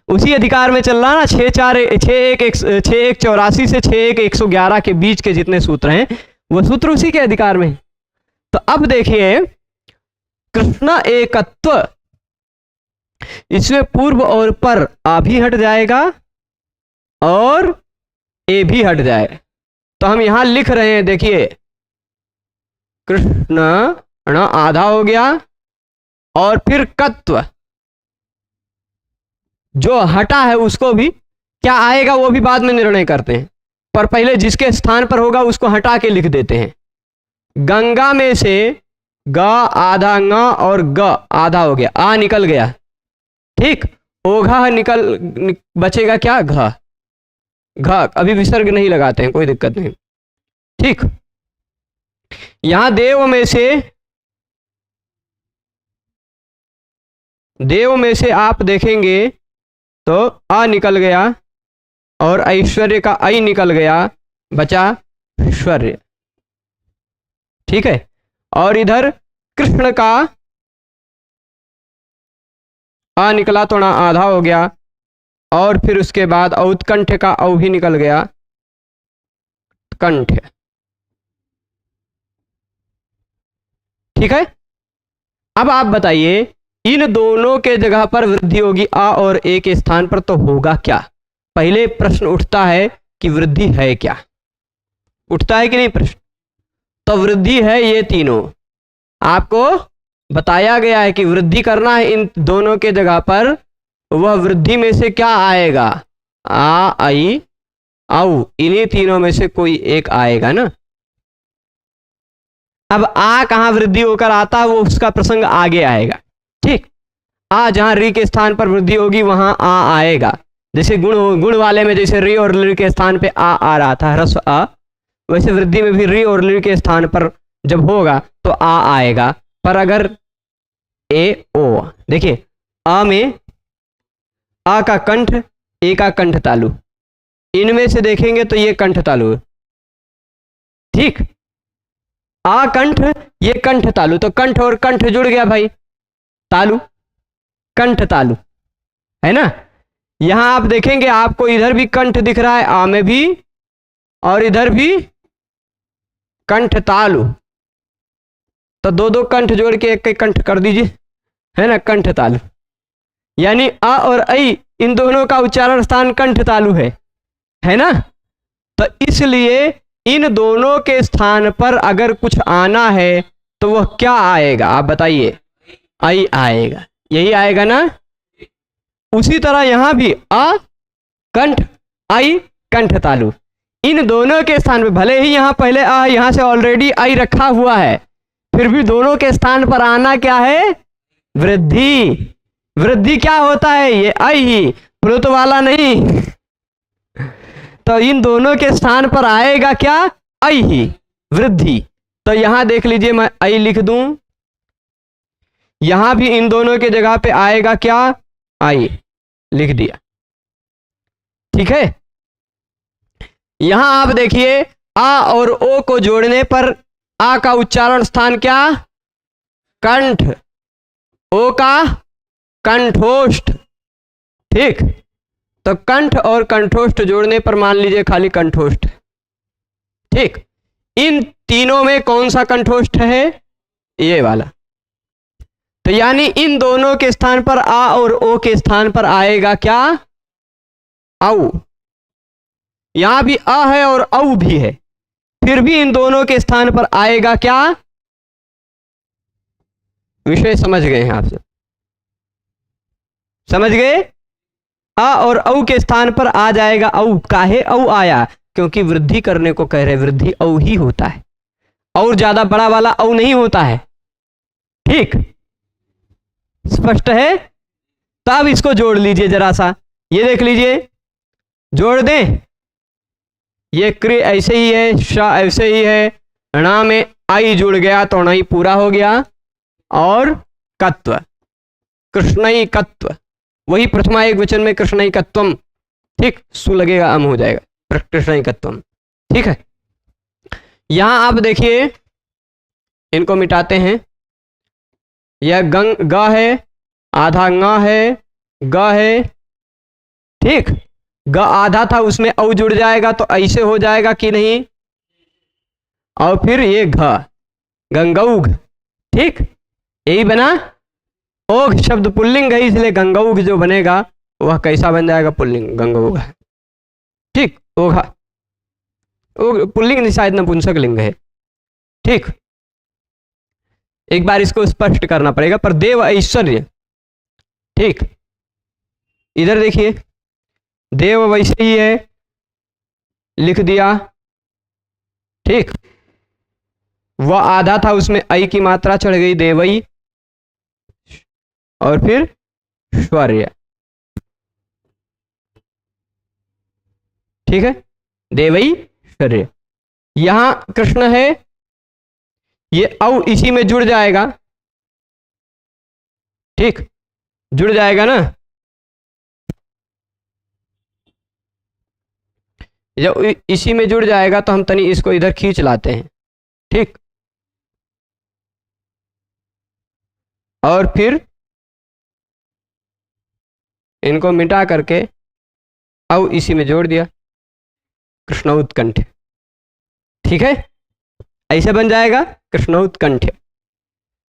उसी अधिकार में चल रहा ना। 6-1-84 से 6-1-111 के बीच के जितने सूत्र हैं वो सूत्र उसी के अधिकार में। तो अब देखिए कृष्ण एकत्व, इसमें पूर्व और पर आ भी हट जाएगा और ए भी हट जाएगा। तो हम यहां लिख रहे हैं, देखिए कृष्ण आधा हो गया और फिर कत्व जो हटा है उसको भी क्या आएगा वो भी बाद में निर्णय करते हैं, पर पहले जिसके स्थान पर होगा उसको हटा के लिख देते हैं। गंगा में से ग आधा ङ और ग आधा हो गया, आ निकल गया। ठीक, ओघा बचेगा क्या, घ। घ अभी विसर्ग नहीं लगाते हैं, कोई दिक्कत नहीं। ठीक, यहां देव में से आप देखेंगे तो आ निकल गया और ऐश्वर्य का ऐ निकल गया, बचा ऐश्वर्य। ठीक है, और इधर कृष्ण का आ निकला तो ना आधा हो गया, और फिर उसके बाद औत्कंठ का औ भी निकल गया, कंठ। ठीक है, अब आप बताइए इन दोनों के जगह पर वृद्धि होगी आ और ए के स्थान पर, तो होगा क्या। पहले प्रश्न उठता है कि वृद्धि है क्या, उठता है कि नहीं प्रश्न। तो वृद्धि है ये तीनों, आपको बताया गया है कि वृद्धि करना है इन दोनों के जगह पर। वह वृद्धि में से क्या आएगा, आ आई औ, इन्हीं तीनों में से कोई एक आएगा ना। अब आ कहां वृद्धि होकर आता है वो उसका प्रसंग आगे आएगा। ठीक, आ जहां री के स्थान पर वृद्धि होगी वहां आ आएगा। जैसे गुण वाले में जैसे री और ली के स्थान पे आ रहा था ह्रस्व आ, वैसे वृद्धि में भी री और ली के स्थान पर जब होगा तो आ आएगा। पर अगर ए ओ। देखिए आ में आ का कंठ, ए का कंठ तालु, इनमें से देखेंगे तो ये कंठ तालु है, ठीक। आ कंठ, ये कंठ तालु, तो कंठ और कंठ जुड़ गया भाई, तालु, कंठ तालु, है ना। यहां आप देखेंगे आपको इधर भी कंठ दिख रहा है, आ में भी, और इधर भी कंठ तालु, तो दो दो कंठ जोड़ के एक एक कंठ कर दीजिए, है ना, कंठ तालु। यानी अ और ऐ इन दोनों का उच्चारण स्थान कंठ तालु है ना। तो इसलिए इन दोनों के स्थान पर अगर कुछ आना है तो वह क्या आएगा, आप बताइए, ऐ आएगा, यही आएगा ना। उसी तरह यहां भी अ कंठ, ऐ कंठ तालु, इन दोनों के स्थान पर, भले ही यहां पहले आ, यहां से ऑलरेडी ऐ रखा हुआ है, फिर भी दोनों के स्थान पर आना क्या है, वृद्धि। वृद्धि क्या होता है, ये ऐ ही, प्लुत वाला नहीं। तो इन दोनों के स्थान पर आएगा क्या, ऐ ही, वृद्धि। तो यहां देख लीजिए, मैं ऐ लिख दूं, यहां भी इन दोनों के जगह पे आएगा क्या, ऐ, लिख दिया, ठीक है। यहां आप देखिए आ और ओ को जोड़ने पर आ का उच्चारण स्थान क्या, कंठ, ओ का कंठोष्ठ, ठीक। तो कंठ और कंठोष्ठ जोड़ने पर मान लीजिए खाली कंठोष्ठ, ठीक। इन तीनों में कौन सा कंठोष्ठ है, ये वाला। तो यानी इन दोनों के स्थान पर आ और ओ के स्थान पर आएगा क्या, औ। यहां भी अ है और औ भी है, फिर भी इन दोनों के स्थान पर आएगा क्या, विषय समझ गए हैं आप सब, समझ गए। अ और औ के स्थान पर आ जाएगा औ। काहे औ आया, क्योंकि वृद्धि करने को कह रहे, वृद्धि औ ही होता है, और ज्यादा बड़ा वाला औ नहीं होता है, ठीक, स्पष्ट है। तब इसको जोड़ लीजिए जरा सा, ये देख लीजिए, जोड़ दें, ये क्रि ऐसे ही है, श ऐसे ही है, ण में आई जुड़ गया तो णई पूरा हो गया, और कत्व, कृष्णई कत्व, वही प्रथमा एक वचन में कृष्णई कत्वम, ठीक, सु लगेगा अम हो जाएगा, कृष्णई कत्वम, ठीक है। यहां आप देखिए, इनको मिटाते हैं, यह गंग ग है, आधा ङ है, ग है, ठीक। ग आधा था, उसमें औ जुड़ जाएगा तो ऐसे हो जाएगा कि नहीं, और फिर ये घ, गंगौघ, ठीक, यही बना। ओघ शब्द पुल्लिंग है, इसलिए गंगौघ जो बनेगा वह कैसा बन जाएगा, पुल्लिंग, गंगौघ, ठीक। ओघा पुल्लिंग नहीं, शायद नपुंसक लिंग है, ठीक। एक बार इसको स्पष्ट करना पड़ेगा। पर देव ऐश्वर्य, ठीक, इधर देखिए, देव वैसे ही है, लिख दिया, ठीक। वह आधा था, उसमें ऐ की मात्रा चढ़ गई, देवई, और फिर श्वर्य, ठीक है, देवई श्वर्य। यहां कृष्ण है, ये औ इसी में जुड़ जाएगा, ठीक, जुड़ जाएगा ना। जब इसी में जुड़ जाएगा तो हम तनी इसको इधर खींच लाते हैं, ठीक, और फिर इनको मिटा करके औ इसी में जोड़ दिया, कृष्णोत्कंठ, ठीक है, ऐसे बन जाएगा कृष्णोत्कंठ।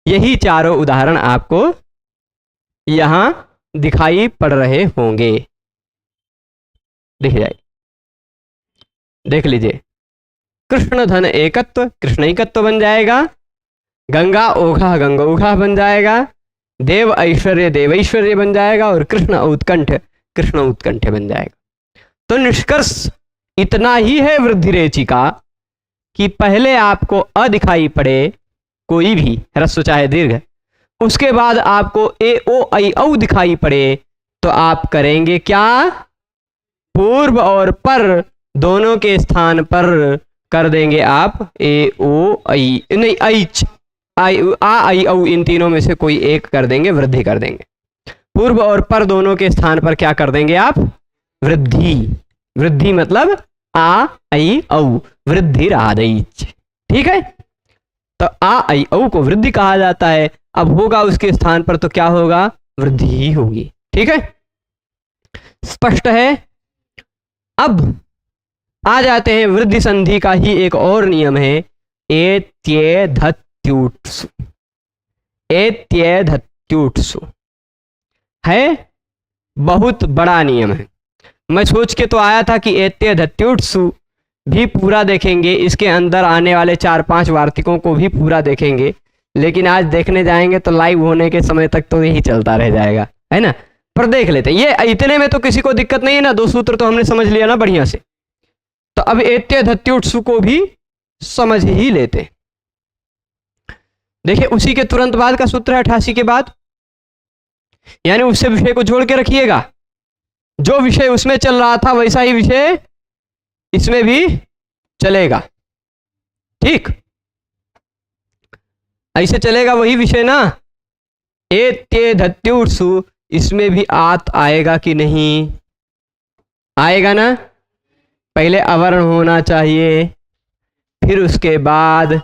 यही चारों उदाहरण आपको यहां दिखाई पड़ रहे होंगे, दिख जाए, देख लीजिए। कृष्ण धन एकत्व, कृष्णैकत्व बन जाएगा, गंगा ओघा, गंगौघा बन जाएगा, देव ऐश्वर्य, देवैश्वर्य बन जाएगा, और कृष्ण उत्कंठ, कृष्ण उत्कंठ बन जाएगा। तो निष्कर्ष इतना ही है वृद्धि रेची का, कि पहले आपको अ दिखाई पड़े, कोई भी ह्रस्व चाहे दीर्घ, उसके बाद आपको ए ओ ऐ औ दिखाई पड़े, तो आप करेंगे क्या, पूर्व और पर दोनों के स्थान पर कर देंगे आप ए ओ ऐ, नहीं ऐच, आई औ इन तीनों में से कोई एक कर देंगे, वृद्धि कर देंगे। पूर्व और पर दोनों के स्थान पर क्या कर देंगे आप? वृद्धि। वृद्धि मतलब आ आई औ, वृद्धि रादैच। ठीक है, तो आ आई औ को वृद्धि कहा जाता है। अब होगा उसके स्थान पर तो क्या होगा? वृद्धि ही होगी। ठीक है, स्पष्ट है। अब आ जाते हैं वृद्धि संधि का ही एक और नियम है, एत्येधत्युत्सु। एत्येधत्युत्सु है, बहुत बड़ा नियम है। मैं सोच के तो आया था कि एत्येधत्युत्सु भी पूरा देखेंगे, इसके अंदर आने वाले 4-5 वार्तिकों को भी पूरा देखेंगे, लेकिन आज देखने जाएंगे तो लाइव होने के समय तक तो यही चलता रह जाएगा, है ना। पर देख लेते हैं, ये इतने में तो किसी को दिक्कत नहीं है ना, 2 सूत्र तो हमने समझ लिया ना बढ़िया से। तो अब एत्येधत्युत्सु को भी समझ ही लेते। देखिए, उसी के तुरंत बाद का सूत्र है 88 के बाद, यानी उससे विषय को जोड़ के रखिएगा। जो विषय उसमें चल रहा था वैसा ही विषय इसमें भी चलेगा। ठीक, ऐसे चलेगा वही विषय ना। एत्येधत्युत्सु, इसमें भी आत आएगा कि नहीं? आएगा ना। पहले अवर्ण होना चाहिए, फिर उसके बाद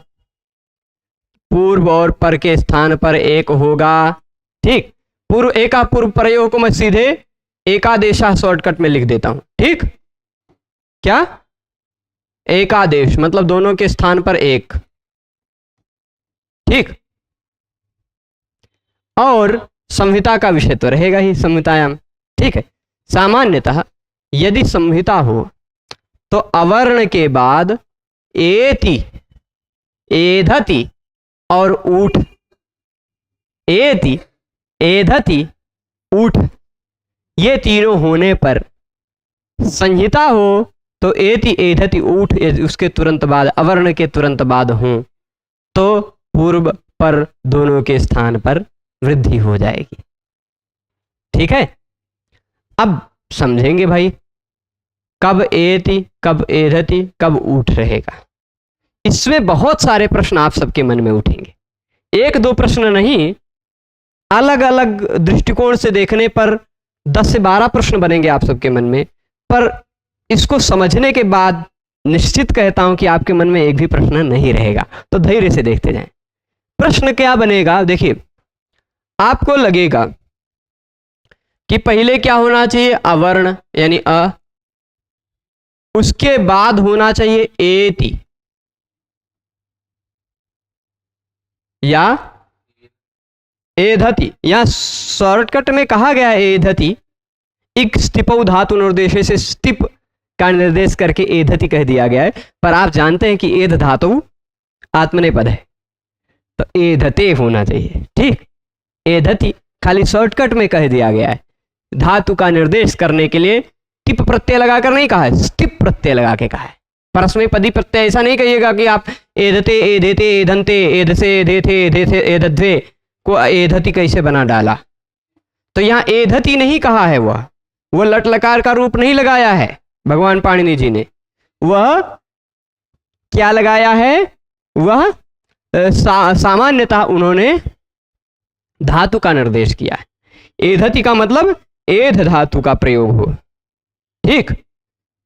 पूर्व और पर के स्थान पर एक होगा। ठीक, पूर्व एका पूर्व प्रयोग को मैं सीधे एकादेशा शॉर्टकट में लिख देता हूं। ठीक, क्या? एकादेश मतलब दोनों के स्थान पर एक। ठीक, और संहिता का विषय तो रहेगा ही संहितायाम। ठीक है, सामान्यतः यदि संहिता हो तो अवर्ण के बाद एति, एधति और ऊठ, एति, एधति, ऊठ, ये तीनों होने पर संहिता हो तो एति, एधति, ऊठ उसके तुरंत बाद, अवर्ण के तुरंत बाद हो तो पूर्व पर दोनों के स्थान पर वृद्धि हो जाएगी। ठीक है, अब समझेंगे भाई कब एति, कब एधति, कब ऊठ रहेगा। इसमें बहुत सारे प्रश्न आप सबके मन में उठेंगे, 1-2 प्रश्न नहीं, अलग अलग दृष्टिकोण से देखने पर 10 से 12 प्रश्न बनेंगे आप सबके मन में। पर इसको समझने के बाद निश्चित कहता हूं कि आपके मन में एक भी प्रश्न नहीं रहेगा, तो धैर्य से देखते जाएं। प्रश्न क्या बनेगा? देखिए, आपको लगेगा कि पहले क्या होना चाहिए? अवर्ण यानी अ, उसके बाद होना चाहिए एति या एधति, या शॉर्टकट में कहा गया है एधति। इक स्टिपौ धातु निर्देश से स्टिप का निर्देश करके एधति कह दिया गया है, पर आप जानते हैं कि एध धातु आत्मनेपद है, तो एधते होना चाहिए। ठीक, एधति खाली शॉर्टकट में कह दिया गया है, धातु का निर्देश करने के लिए टिप प्रत्यय लगाकर नहीं कहा है, स्टिप प्रत्यय लगा के कहा है। परस्मैपदी प्रत्यय ऐसा नहीं कहिएगा कि आप एधते, एधेते, एधन्ते, एधसे, एधेथे, एधेथे, एधध्वे को एधति कैसे बना डाला। तो यहाँ एधति नहीं कहा है, वह लट लकार का रूप नहीं लगाया है भगवान पाणिनि जी ने। वह क्या लगाया है? वह सामान्यतः उन्होंने धातु का निर्देश किया है। एधति का मतलब एध धातु का प्रयोग हो। ठीक,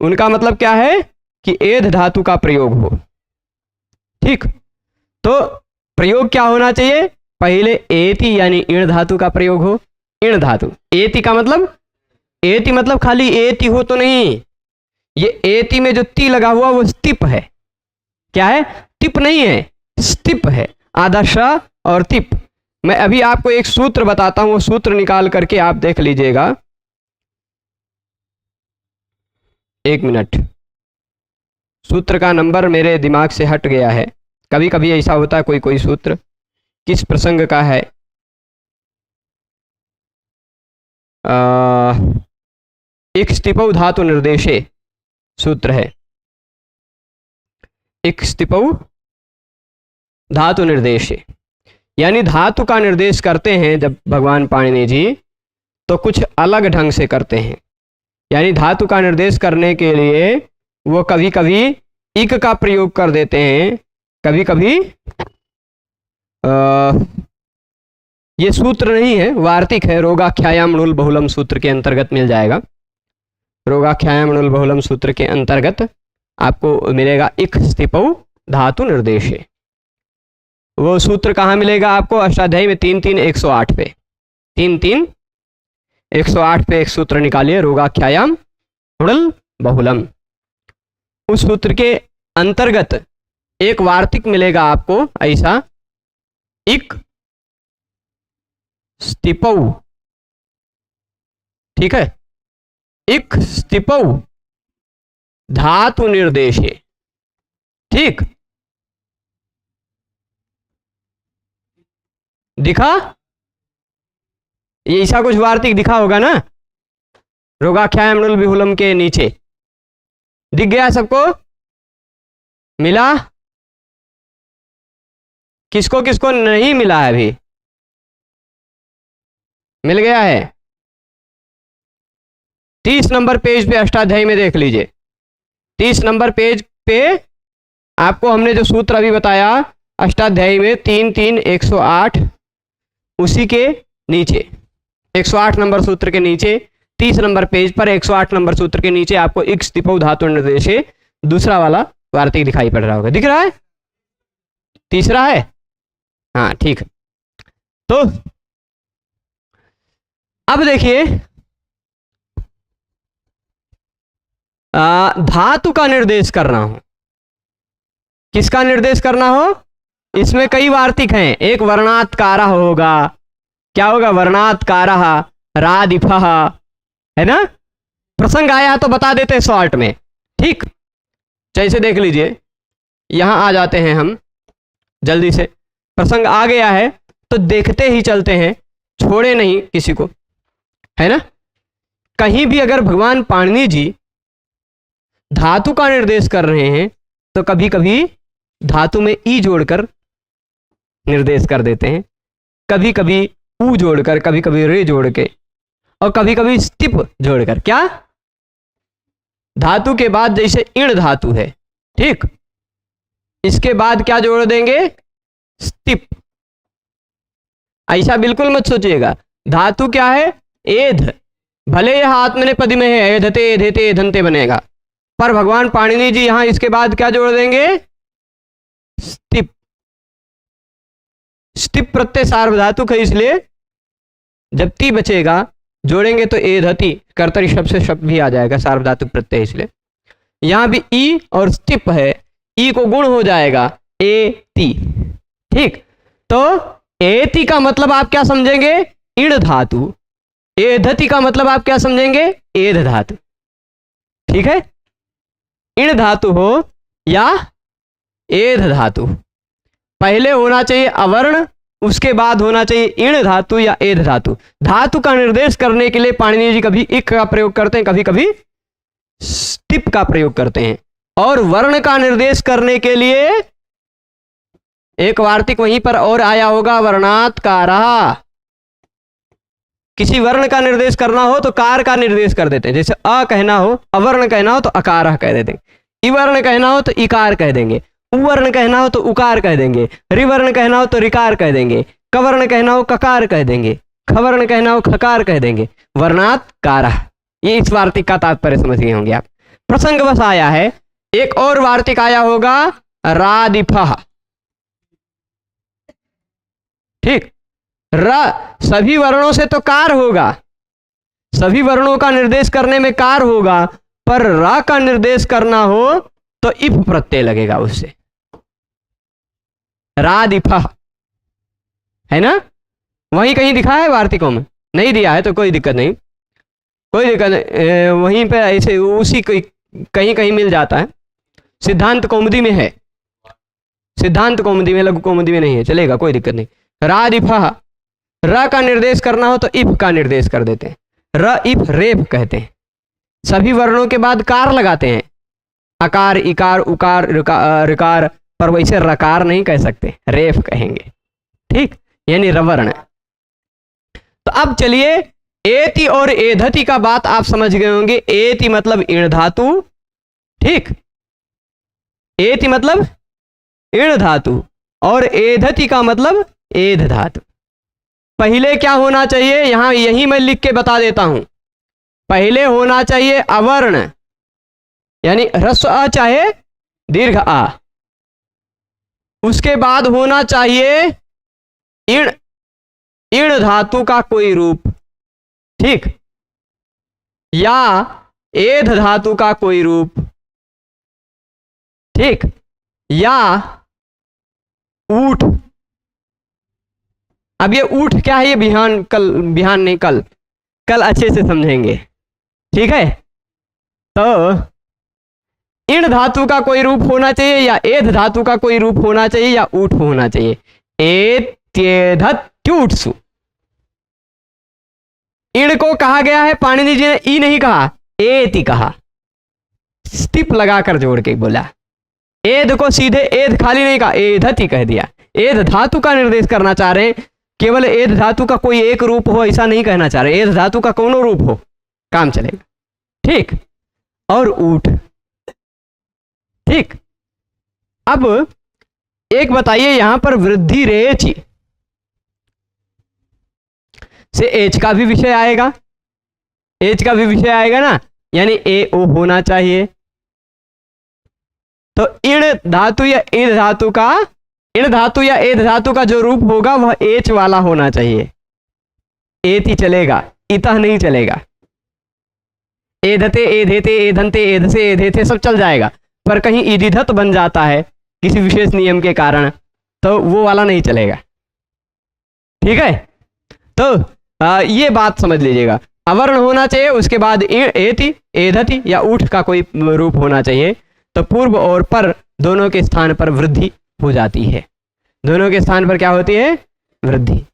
उनका मतलब क्या है कि एध धातु का प्रयोग हो। ठीक, तो प्रयोग क्या होना चाहिए? पहले एति यानी इण धातु का प्रयोग हो। इण धातु, एति का मतलब, एति मतलब खाली एति हो तो नहीं, ये एति में जो ती लगा हुआ वो स्टिप है। क्या है? टिप नहीं है, स्टिप है, आधा श और टिप। मैं अभी आपको एक सूत्र बताता हूं, वो सूत्र निकाल करके आप देख लीजिएगा। 1 मिनट, सूत्र का नंबर मेरे दिमाग से हट गया है। कभी कभी ऐसा होता है, कोई कोई सूत्र किस प्रसंग का है। एक स्टिपौ धातु निर्देशे सूत्र है, एक स्टिपौ धातु निर्देशे, यानी धातु का निर्देश करते हैं जब भगवान पाणिनि जी, तो कुछ अलग ढंग से करते हैं। यानी धातु का निर्देश करने के लिए वो कभी कभी इक का प्रयोग कर देते हैं, कभी कभी ये सूत्र नहीं है, वार्तिक है। रोगाख्यायाम णुल बहुलम सूत्र के अंतर्गत मिल जाएगा। रोगाख्यायाम णुल बहुलम सूत्र के अंतर्गत आपको मिलेगा इक स्थिपौ धातु निर्देशे। वो सूत्र कहाँ मिलेगा आपको? अष्टाध्यायी में 3-3-108 पे, 3-3-108 पे एक सूत्र निकालिए, रोगाख्यायाम णुल बहुलम। उस सूत्र के अंतर्गत एक वार्तिक मिलेगा आपको ऐसा, इक स्थिपौ, ठीक है, इक स्थिपौ धातु निर्देशे। ठीक, दिखा? ये ऐसा कुछ वार्तिक दिखा होगा ना रोगाख्यायाम णुल बहुलम के नीचे, दिख गया सबको? मिला? किसको किसको नहीं मिला है अभी? मिल गया है? 30 नंबर पेज पे अष्टाध्यायी में देख लीजिए। 30 नंबर पेज पे आपको हमने जो सूत्र अभी बताया अष्टाध्यायी में 3-3-108, उसी के नीचे 108 नंबर सूत्र के नीचे 30 नंबर पेज पर 108 नंबर सूत्र के नीचे आपको इक स्थिपौ धातु निर्देशे दूसरा वाला वार्तिक दिखाई पड़ रहा होगा। दिख रहा है? तीसरा है? हाँ ठीक है। तो अब देखिए, धातु का निर्देश करना हो, किसका निर्देश करना हो? इसमें कई वार्तिक हैं। एक वर्णात्कारः होगा, क्या होगा? वर्णात्कारः, रादिफः, है ना? प्रसंग आया तो बता देते हैं शॉर्ट में। ठीक, जैसे देख लीजिए, यहां आ जाते हैं हम जल्दी से। प्रसंग आ गया है तो देखते ही चलते हैं, छोड़े नहीं किसी को, है ना? कहीं भी अगर भगवान पाणिनि जी धातु का निर्देश कर रहे हैं तो कभी कभी धातु में ई जोड़कर निर्देश कर देते हैं, कभी कभी ऊ जोड़कर, कभी कभी रे जोड़ के, और कभी कभी स्टिप जोड़कर। क्या? धातु के बाद जैसे इण धातु है, ठीक, इसके बाद क्या जोड़ देंगे? स्टिप। ऐसा बिल्कुल मत सोचिएगा। धातु क्या है? एध। भले यह आत्मनेपदी में है, एधते एधेते एधंते बनेगा, पर भगवान पाणिनि जी यहां इसके बाद क्या जोड़ देंगे? स्टिप। स्टिप प्रत्यय सार्वधातुक है, इसलिए जब ती बचेगा जोड़ेंगे तो एधति, कर्तरी शब्द से शब्द भी आ जाएगा, सार्वधातुक प्रत्यय, इसलिए यहां भी ई और स्टिप है, ई को गुण हो जाएगा ए ती। ठीक, तो एति का मतलब आप क्या समझेंगे? इण धातु। एधति का मतलब आप क्या समझेंगे? एध धातु। ठीक है, इण धातु हो या एध धातु, पहले होना चाहिए अवर्ण, उसके बाद होना चाहिए इण धातु या एध धातु। धातु का निर्देश करने के लिए पाणिनि जी कभी इक का प्रयोग करते हैं, कभी कभी स्टिप का प्रयोग करते हैं। और वर्ण का निर्देश करने के लिए एक वार्तिक वहीं पर और आया होगा, वर्णात्कारः। किसी वर्ण का निर्देश करना हो तो कार का निर्देश कर देते हैं, जैसे अ कहना हो, अवर्ण कहना हो तो अकारः कह देते हैं, इवर्ण कहना हो तो इकार कह देंगे, उवर्ण कहना हो तो उकार कह देंगे, रिवर्ण कहना हो तो रिकार कह देंगे, कवर्ण कहना हो ककार कह देंगे, खवर्ण कहना हो खकार कह देंगे। वर्णात्कारः, ये इस वार्तिक का तात्पर्य समझ गए होंगे आप। प्रसंग बस आया है। एक और वार्तिक आया होगा, रादिफः। ठीक, र सभी वर्णों से तो कार होगा, सभी वर्णों का निर्देश करने में कार होगा, पर रा का निर्देश करना हो तो इफ प्रत्यय लगेगा उससे, रादिफः, है ना? वहीं कहीं दिखा है वार्तिकों में? नहीं दिया है तो कोई दिक्कत नहीं, कोई दिक्कत नहीं, वहीं पे ऐसे उसी कहीं कहीं मिल जाता है। सिद्धांत कौमुदी में है, सिद्धांत कौमुदी में, लघु कौमुदी में नहीं है, चलेगा, कोई दिक्कत नहीं। रादिफः, र का निर्देश करना हो तो इफ का निर्देश कर देते हैं, र इफ रेफ कहते हैं। सभी वर्णों के बाद कार लगाते हैं, अकार, इकार, उकार, ऋकार, पर वैसे रकार नहीं कह सकते, रेफ कहेंगे। ठीक, यानी रवर्ण। तो अब चलिए, एति और एधति का बात आप समझ गए होंगे। एति मतलब इण धातु, ठीक, एति मतलब इण धातु, और एधति का मतलब एध धातु। पहले क्या होना चाहिए, यहां यही मैं लिख के बता देता हूं। पहले होना चाहिए अवर्ण, यानी ह्रस्व अ चाहे दीर्घ आ। उसके बाद होना चाहिए इण, इण धातु का कोई रूप, ठीक, या एध धातु का कोई रूप, ठीक, या ऊठ। अब ये ऊठ क्या है, ये बिहान नहीं, कल अच्छे से समझेंगे, ठीक है। तो इण धातु का कोई रूप होना चाहिए या एध धातु का कोई रूप होना चाहिए या ऊठ होना चाहिए। एत्येधत्यूट्सु, इण को कहा गया है, पाणिनि जी ने ई नहीं कहा, एति कहा, स्टिप लगाकर जोड़ के बोला। एध को सीधे एध खाली नहीं कहा, एधति कह दिया। एध धातु का निर्देश करना चाह रहे हैं, केवल एध धातु का कोई एक रूप हो ऐसा नहीं कहना चाह रहे, एध धातु का कोनो रूप हो काम चलेगा, ठीक। और ऊठ, ठीक। अब एक बताइए, यहां पर वृद्धि रेच से एच का भी विषय आएगा, एच का भी विषय आएगा ना, यानी ए ओ होना चाहिए। तो इण धातु या एध धातु का, इण धातु या एध धातु का जो रूप होगा वह एच वाला होना चाहिए। एति चलेगा, इतः नहीं चलेगा। एधते, एधेते, एधंते, एधसे, एधेथे सब चल जाएगा, पर कहीं ईदिधत बन जाता है किसी विशेष नियम के कारण, तो वो वाला नहीं चलेगा, ठीक है। तो ये बात समझ लीजिएगा, अवर्ण होना चाहिए, उसके बाद एति, एधति या ऊठ का कोई रूप होना चाहिए। तो पूर्व और पर दोनों के स्थान पर वृद्धि हो जाती है, दोनों के स्थान पर क्या होती है, वृद्धि।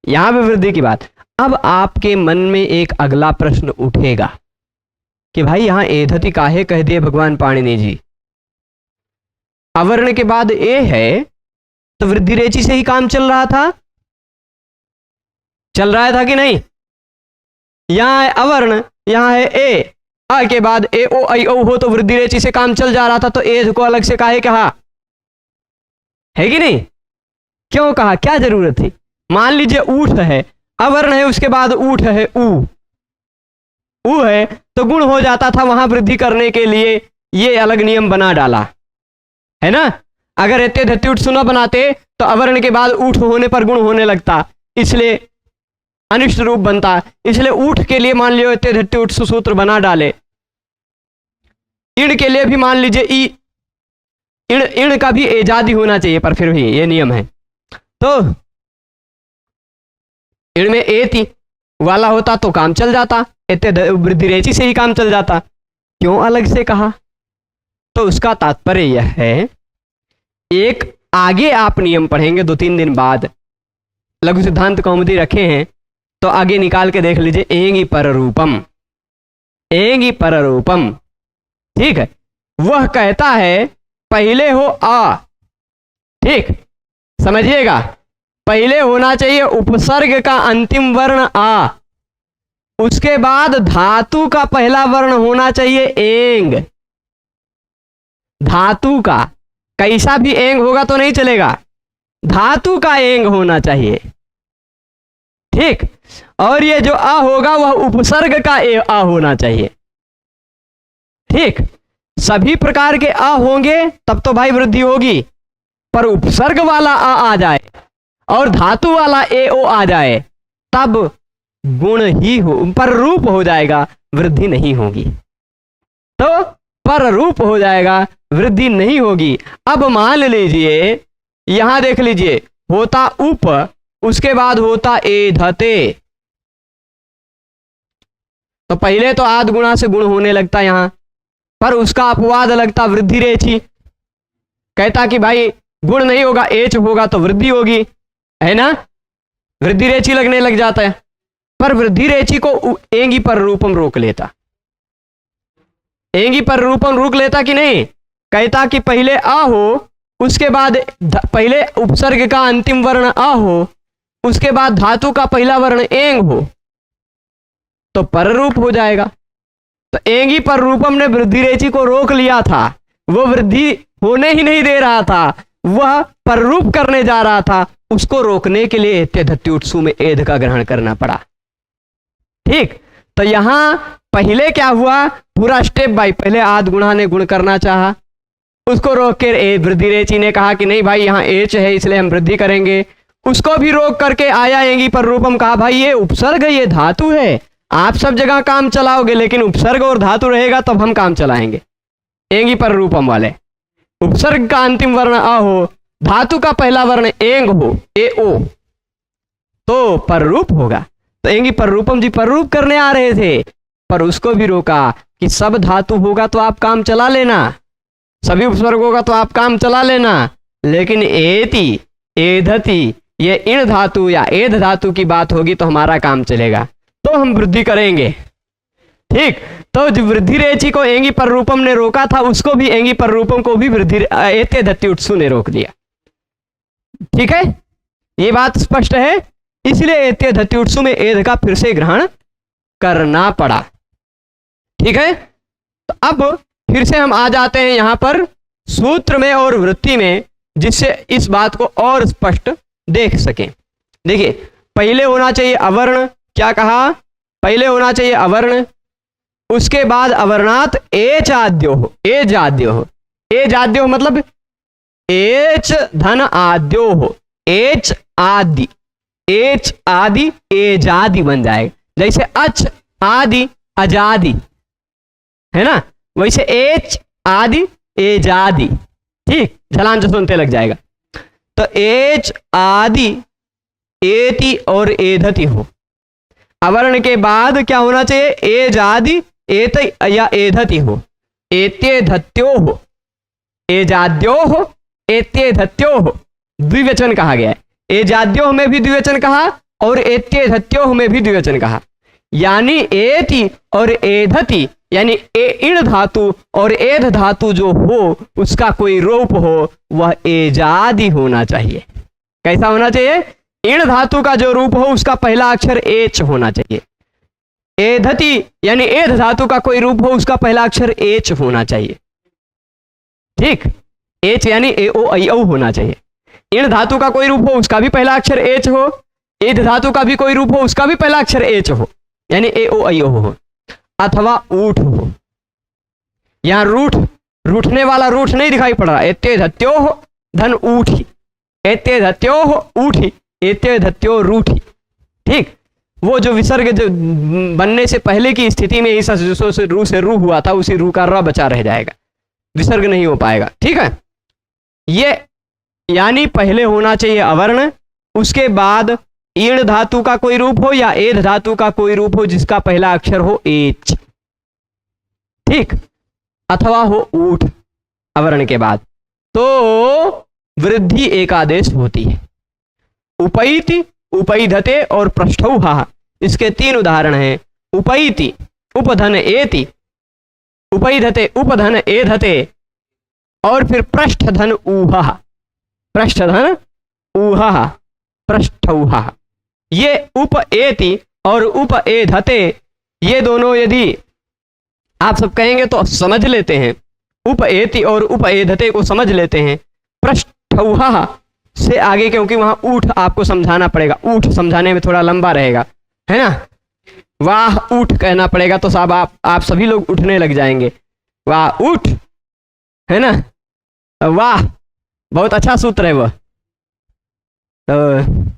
यहां पे वृद्धि की बात। अब आपके मन में एक अगला प्रश्न उठेगा कि भाई यहां एधति काहे कह दिए भगवान पाणिनि जी, अवर्ण के बाद ए है, तो वृद्धि रेचि से ही काम चल रहा था, चल रहा था कि नहीं। यहां है अवर्ण, यहां है ए, आ के बाद ए ओ आई ओ हो, तो वृद्धि रेचि से काम चल जा रहा था, तो एध को अलग से काहे कहा, है कि नहीं, क्यों कहा, क्या जरूरत थी। मान लीजिए ऊठ है, अवर्ण है, उसके बाद ऊठ है, ऊ है, तो गुण हो जाता था, वहां वृद्धि करने के लिए ये अलग नियम बना डाला है ना। अगर एते धत्ती उठ सुना बनाते तो अवर्ण के बाद ऊठ होने पर गुण होने लगता, इसलिए अनिष्ट रूप बनता, इसलिए ऊठ के लिए मान लियो एते धत्ती उठ सूत्र बना डाले। इण के लिए भी मान लीजिए ई, इण का भी एजादी होना चाहिए, पर फिर भी ये नियम है। तो इण में एति वाला होता तो काम चल जाता, एते वृद्धि रेचि से ही काम चल जाता, क्यों अलग से कहा। तो उसका तात्पर्य यह है, एक आगे आप नियम पढ़ेंगे 2-3 दिन बाद, लघु सिद्धांत कौमुदी रखे हैं, तो आगे निकाल के देख लीजिए, एंगी पररूपम, एंगी पररूपम, ठीक है। वह कहता है पहले हो आ, ठीक, समझिएगा, पहले होना चाहिए उपसर्ग का अंतिम वर्ण आ, उसके बाद धातु का पहला वर्ण होना चाहिए एंग। धातु का कैसा भी एंग होगा तो नहीं चलेगा, धातु का एंग होना चाहिए, ठीक। और ये जो आ होगा वह उपसर्ग का आ होना चाहिए, ठीक। सभी प्रकार के आ होंगे तब तो भाई वृद्धि होगी, पर उपसर्ग वाला आ जाए और धातु वाला ए ओ आ जाए, तब गुण ही हो, पर रूप हो जाएगा, वृद्धि नहीं होगी। तो पर रूप हो जाएगा, वृद्धि नहीं होगी। अब मान लीजिए, यहां देख लीजिए, होता उप, उसके बाद होता एधते, तो पहले तो आद गुणा से गुण होने लगता यहां, पर उसका अपवाद लगता वृद्धि रेचि, कहता कि भाई गुण नहीं होगा, एच होगा तो वृद्धि होगी, है ना, वृद्धि रेचि लगने लग जाता है। पर वृद्धि रेचि को एंगी पर रूपम रोक लेता, एंगी पर रूपम रोक लेता कि नहीं, कहता कि पहले आ हो, उसके बाद पहले उपसर्ग का अंतिम वर्ण आ हो, उसके बाद धातु का पहला वर्ण एंग हो, तो पर रूप हो जाएगा। तो एंगी पर रूपम ने वृद्धि रेचि को रोक लिया था, वो वृद्धि होने ही नहीं दे रहा था, वह पर रूप करने जा रहा था, उसको रोकने के लिए एत्य धत्य उत्सु में एध का ग्रहण करना पड़ा। ठीक, तो यहां पहले क्या हुआ, पूरा स्टेप बाय, पहले आद गुणा ने गुण करना चाहा, उसको रोक के वृद्धि रेची ने कहा कि नहीं भाई यहाँ एच है इसलिए हम वृद्धि करेंगे, उसको भी रोक करके आया एंगी पर रूपम, कहा भाई ये उपसर्ग ये धातु है, आप सब जगह काम चलाओगे लेकिन उपसर्ग और धातु रहेगा तब हम काम चलाएंगे। एंगी पर रूपम वाले, उपसर्ग का अंतिम वर्ण अ हो, धातु का पहला वर्ण एंग हो, ए ओ, तो पर रूप होगा। तो एंगी पर रूपम जी पर रूप करने आ रहे थे, पर उसको भी रोका कि सब धातु होगा तो आप काम चला लेना, सभी उपसर्ग होगा तो आप काम चला लेना, लेकिन एति एधति ये इण धातु या एध धातु की बात होगी तो हमारा काम चलेगा, तो हम वृद्धि करेंगे। ठीक, तो जो वृद्धि रेची को एंगी पर रूपम ने रोका था, उसको भी एंगी पर रूपम को भी वृद्धि एत्य धत्य उत्सु ने रोक दिया। ठीक है, ये बात स्पष्ट है, इसलिए एत्य धत्य उत्सु में एध का फिर से ग्रहण करना पड़ा। ठीक है, तो अब फिर से हम आ जाते हैं यहां पर सूत्र में और वृत्ति में, जिससे इस बात को और स्पष्ट देख सकें। देखिए, पहले होना चाहिए अवर्ण, क्या कहा, पहले होना चाहिए अवर्ण, उसके बाद अवर्णात एच आद्यो हो, एज आद्यो हो, एज आद्यो हो मतलब एच धन आद्यो हो, एच आदि, एच आदि एज आदि बन जाएगा, जैसे अच आदि अजादि है ना, वैसे एच आदि एजादि। ठीक, झलान से सुनते लग जाएगा। तो एच आदि एति और एधति हो, अवर्ण के बाद क्या होना चाहिए, एज आदि एत या एधति हो, एत्ये धत्यो हो, एजाद्यो हो, एत्ये धत्यो हो, द्विवचन कहा गया है। एजाद्यो में भी द्विवचन कहा और एत्ये धत्यो में भी द्विवचन कहा, यानी एति और एधति यानी इण धातु और एध धातु जो हो उसका कोई रूप हो वह एजादि होना चाहिए। कैसा होना चाहिए, इण धातु का जो रूप हो उसका पहला अक्षर एच होना चाहिए, एधति यानी एध धातु का कोई रूप हो उसका पहला अक्षर एच होना चाहिए। ठीक, एच यानी ए ओ आई औ होना चाहिए। इण धातु का कोई रूप हो उसका भी पहला अक्षर एच हो, एध धातु का भी कोई रूप हो उसका भी पहला अक्षर एच हो, यानी ए ओ आई ओ हो, अथवा ऊठ हो। यहां रूठ, रूठने वाला रूठ नहीं दिखाई पड़ रहा, एत्य धत्यो हो धन ऊठी, एत्य धत्यो हो ऊठी, एत्य धत्यो रूठी। ठीक, वो जो विसर्ग जो बनने से पहले की स्थिति में इस से रू से रू हुआ था, उसी रू का र बचा रह जाएगा, विसर्ग नहीं हो पाएगा। ठीक है, ये यानी पहले होना चाहिए अवर्ण, उसके बाद ईण धातु का कोई रूप हो या एध धातु का कोई रूप हो जिसका पहला अक्षर हो एच। ठीक, अथवा हो ऊठ अवर्ण के बाद, तो वृद्धि एकादेश होती है। उपैति, उपैधते और पृष्ठौहा, इसके तीन उदाहरण हैं। उपैति उपधन एति, उपैधते उपधन एधते, और फिर पृष्ठधन ऊहा, पृष्ठधन ऊहा पृष्ठौहा। ये उप एति और उप एधते, ये दोनों यदि आप सब कहेंगे तो समझ लेते हैं, उप एति और उप एधते को समझ लेते हैं। पृष्ठौहा से आगे क्योंकि वहां ऊठ आपको समझाना पड़ेगा, ऊठ समझाने में थोड़ा लंबा रहेगा, है ना, वाह ऊठ कहना पड़ेगा तो साहब आप सभी लोग उठने लग जाएंगे, वाह ऊठ, है ना, वाह बहुत अच्छा सूत्र है वह। तो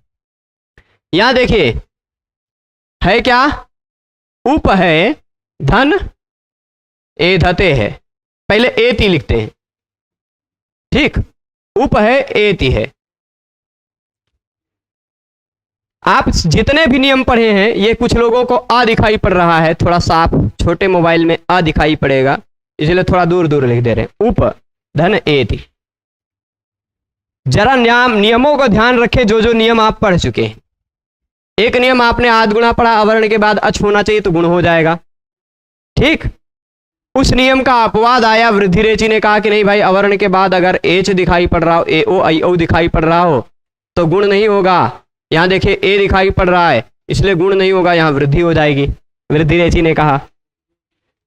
यहां देखिए है क्या, उप है धन एधते है, पहले एति लिखते हैं। ठीक, उप है एति है। आप जितने भी नियम पढ़े हैं ये कुछ लोगों को आ दिखाई पड़ रहा है, थोड़ा साफ छोटे मोबाइल में आ दिखाई पड़ेगा, इसलिए थोड़ा दूर दूर लिख दे रहे हैं। उप धन एति, जरा नियमों को ध्यान रखें, जो जो नियम आप पढ़ चुके हैं। एक नियम आपने आद गुणा पढ़ा, अवर्ण के बाद अच होना चाहिए तो गुण हो जाएगा। ठीक, उस नियम का अपवाद आया, वृद्धि रेची ने कहा कि नहीं भाई अवर्ण के बाद अगर एच दिखाई पड़ रहा हो, ए ओ आई ओ दिखाई पड़ रहा हो तो गुण नहीं होगा। यहां देखिए ए दिखाई पड़ रहा है इसलिए गुण नहीं होगा, यहां वृद्धि हो जाएगी, वृद्धि रेची ने कहा।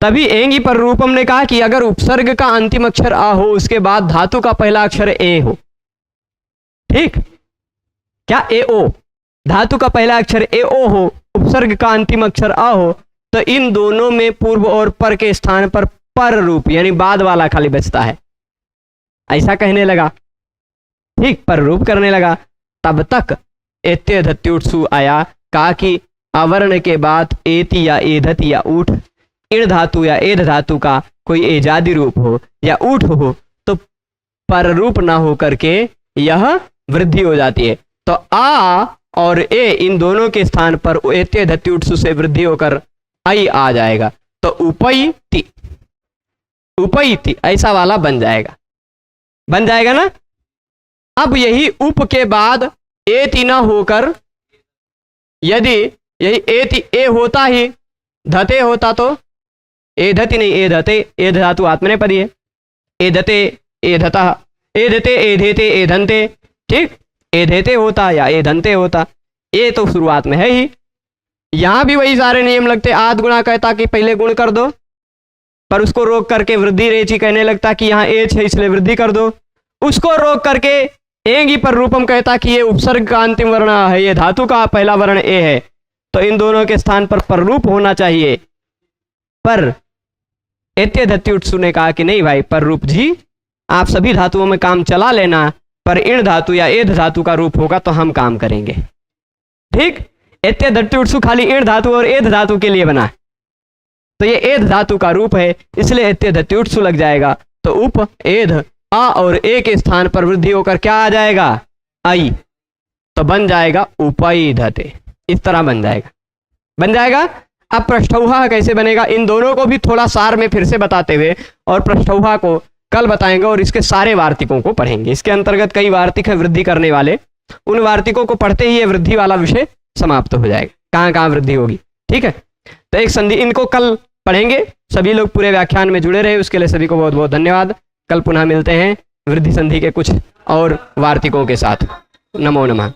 तभी एंगी पर रूपम ने कहा कि अगर उपसर्ग का अंतिम अक्षर आ हो, उसके बाद धातु का पहला अक्षर ए हो। ठीक, क्या ए ओ, धातु का पहला अक्षर ए ओ हो, उपसर्ग का अंतिम अक्षर अ हो, तो इन दोनों में पूर्व और पर के स्थान पर रूप यानी बाद वाला खाली बचता है, ऐसा कहने लगा। ठीक, पर रूप करने लगा। तब तक एत्य धत्युट्सु आया, कहा कि अवर्ण के बाद एति या एधति या ऊठ, इण धातु या एध धातु का कोई एजादी रूप हो या ऊठ हो तो पर रूप ना हो करके यह वृद्धि हो जाती है। तो आ और ए इन दोनों के स्थान पर एत्य धत्युट्सु से वृद्धि होकर आई आ जाएगा, तो उपैति, उपैति ऐसा वाला बन जाएगा, बन जाएगा ना। अब यही उप के बाद एति ना होकर यदि यही एति ए होता ही धते होता तो एधति नहीं एधते, एध धातु आत्मनेपदी है, एधते एधतः, एधते एधेते एधन्ते, ठीक, एधेते होता या एधन्ते होता, ये तो शुरुआत में है ही। यहां भी वही सारे नियम लगते। आद गुणा कहता कि पहले गुण कर दो, पर उसको रोक करके वृद्धि रेची कहने लगता कि यहाँ एच है इसलिए वृद्धि कर दो, उसको रोक करके एंगी पर रूपम कहता कि ये उपसर्ग का अंतिम वर्ण है, ये धातु का पहला वर्ण ए है, तो इन दोनों के स्थान पर रूप होना चाहिए। पर एत्य धत्युट्सु ने कहा कि नहीं भाई, पर रूप जी आप सभी धातुओं में काम चला लेना, पर इण धातु या एध धातु का रूप होगा तो हम काम करेंगे। ठीक, एत्य धत्युट्सु खाली इण धातु और एध धातु के लिए बना है, तो ये एध धातु का रूप है इसलिए एत्य धत्युट्सु लग जाएगा। तो उप एध आ और ए के स्थान पर वृद्धि होकर क्या आ जाएगा, आई, तो बन जाएगा उपैधते, इस तरह बन जाएगा, बन जाएगा। अब पृष्ठौहा कैसे बनेगा, इन दोनों को भी थोड़ा सार में फिर से बताते हुए, और पृष्ठौहा को कल बताएंगे और इसके सारे वार्तिकों को पढ़ेंगे। इसके अंतर्गत कई वार्तिक है वृद्धि करने वाले, उन वार्तिकों को पढ़ते ही ये वृद्धि वाला विषय समाप्त हो जाएगा, कहाँ कहाँ वृद्धि होगी। ठीक है, तो एक संधि इनको कल पढ़ेंगे। सभी लोग पूरे व्याख्यान में जुड़े रहे, उसके लिए सभी को बहुत बहुत धन्यवाद। कल पुनः मिलते हैं वृद्धि संधि के कुछ और वार्तिकों के साथ। नमो नमः।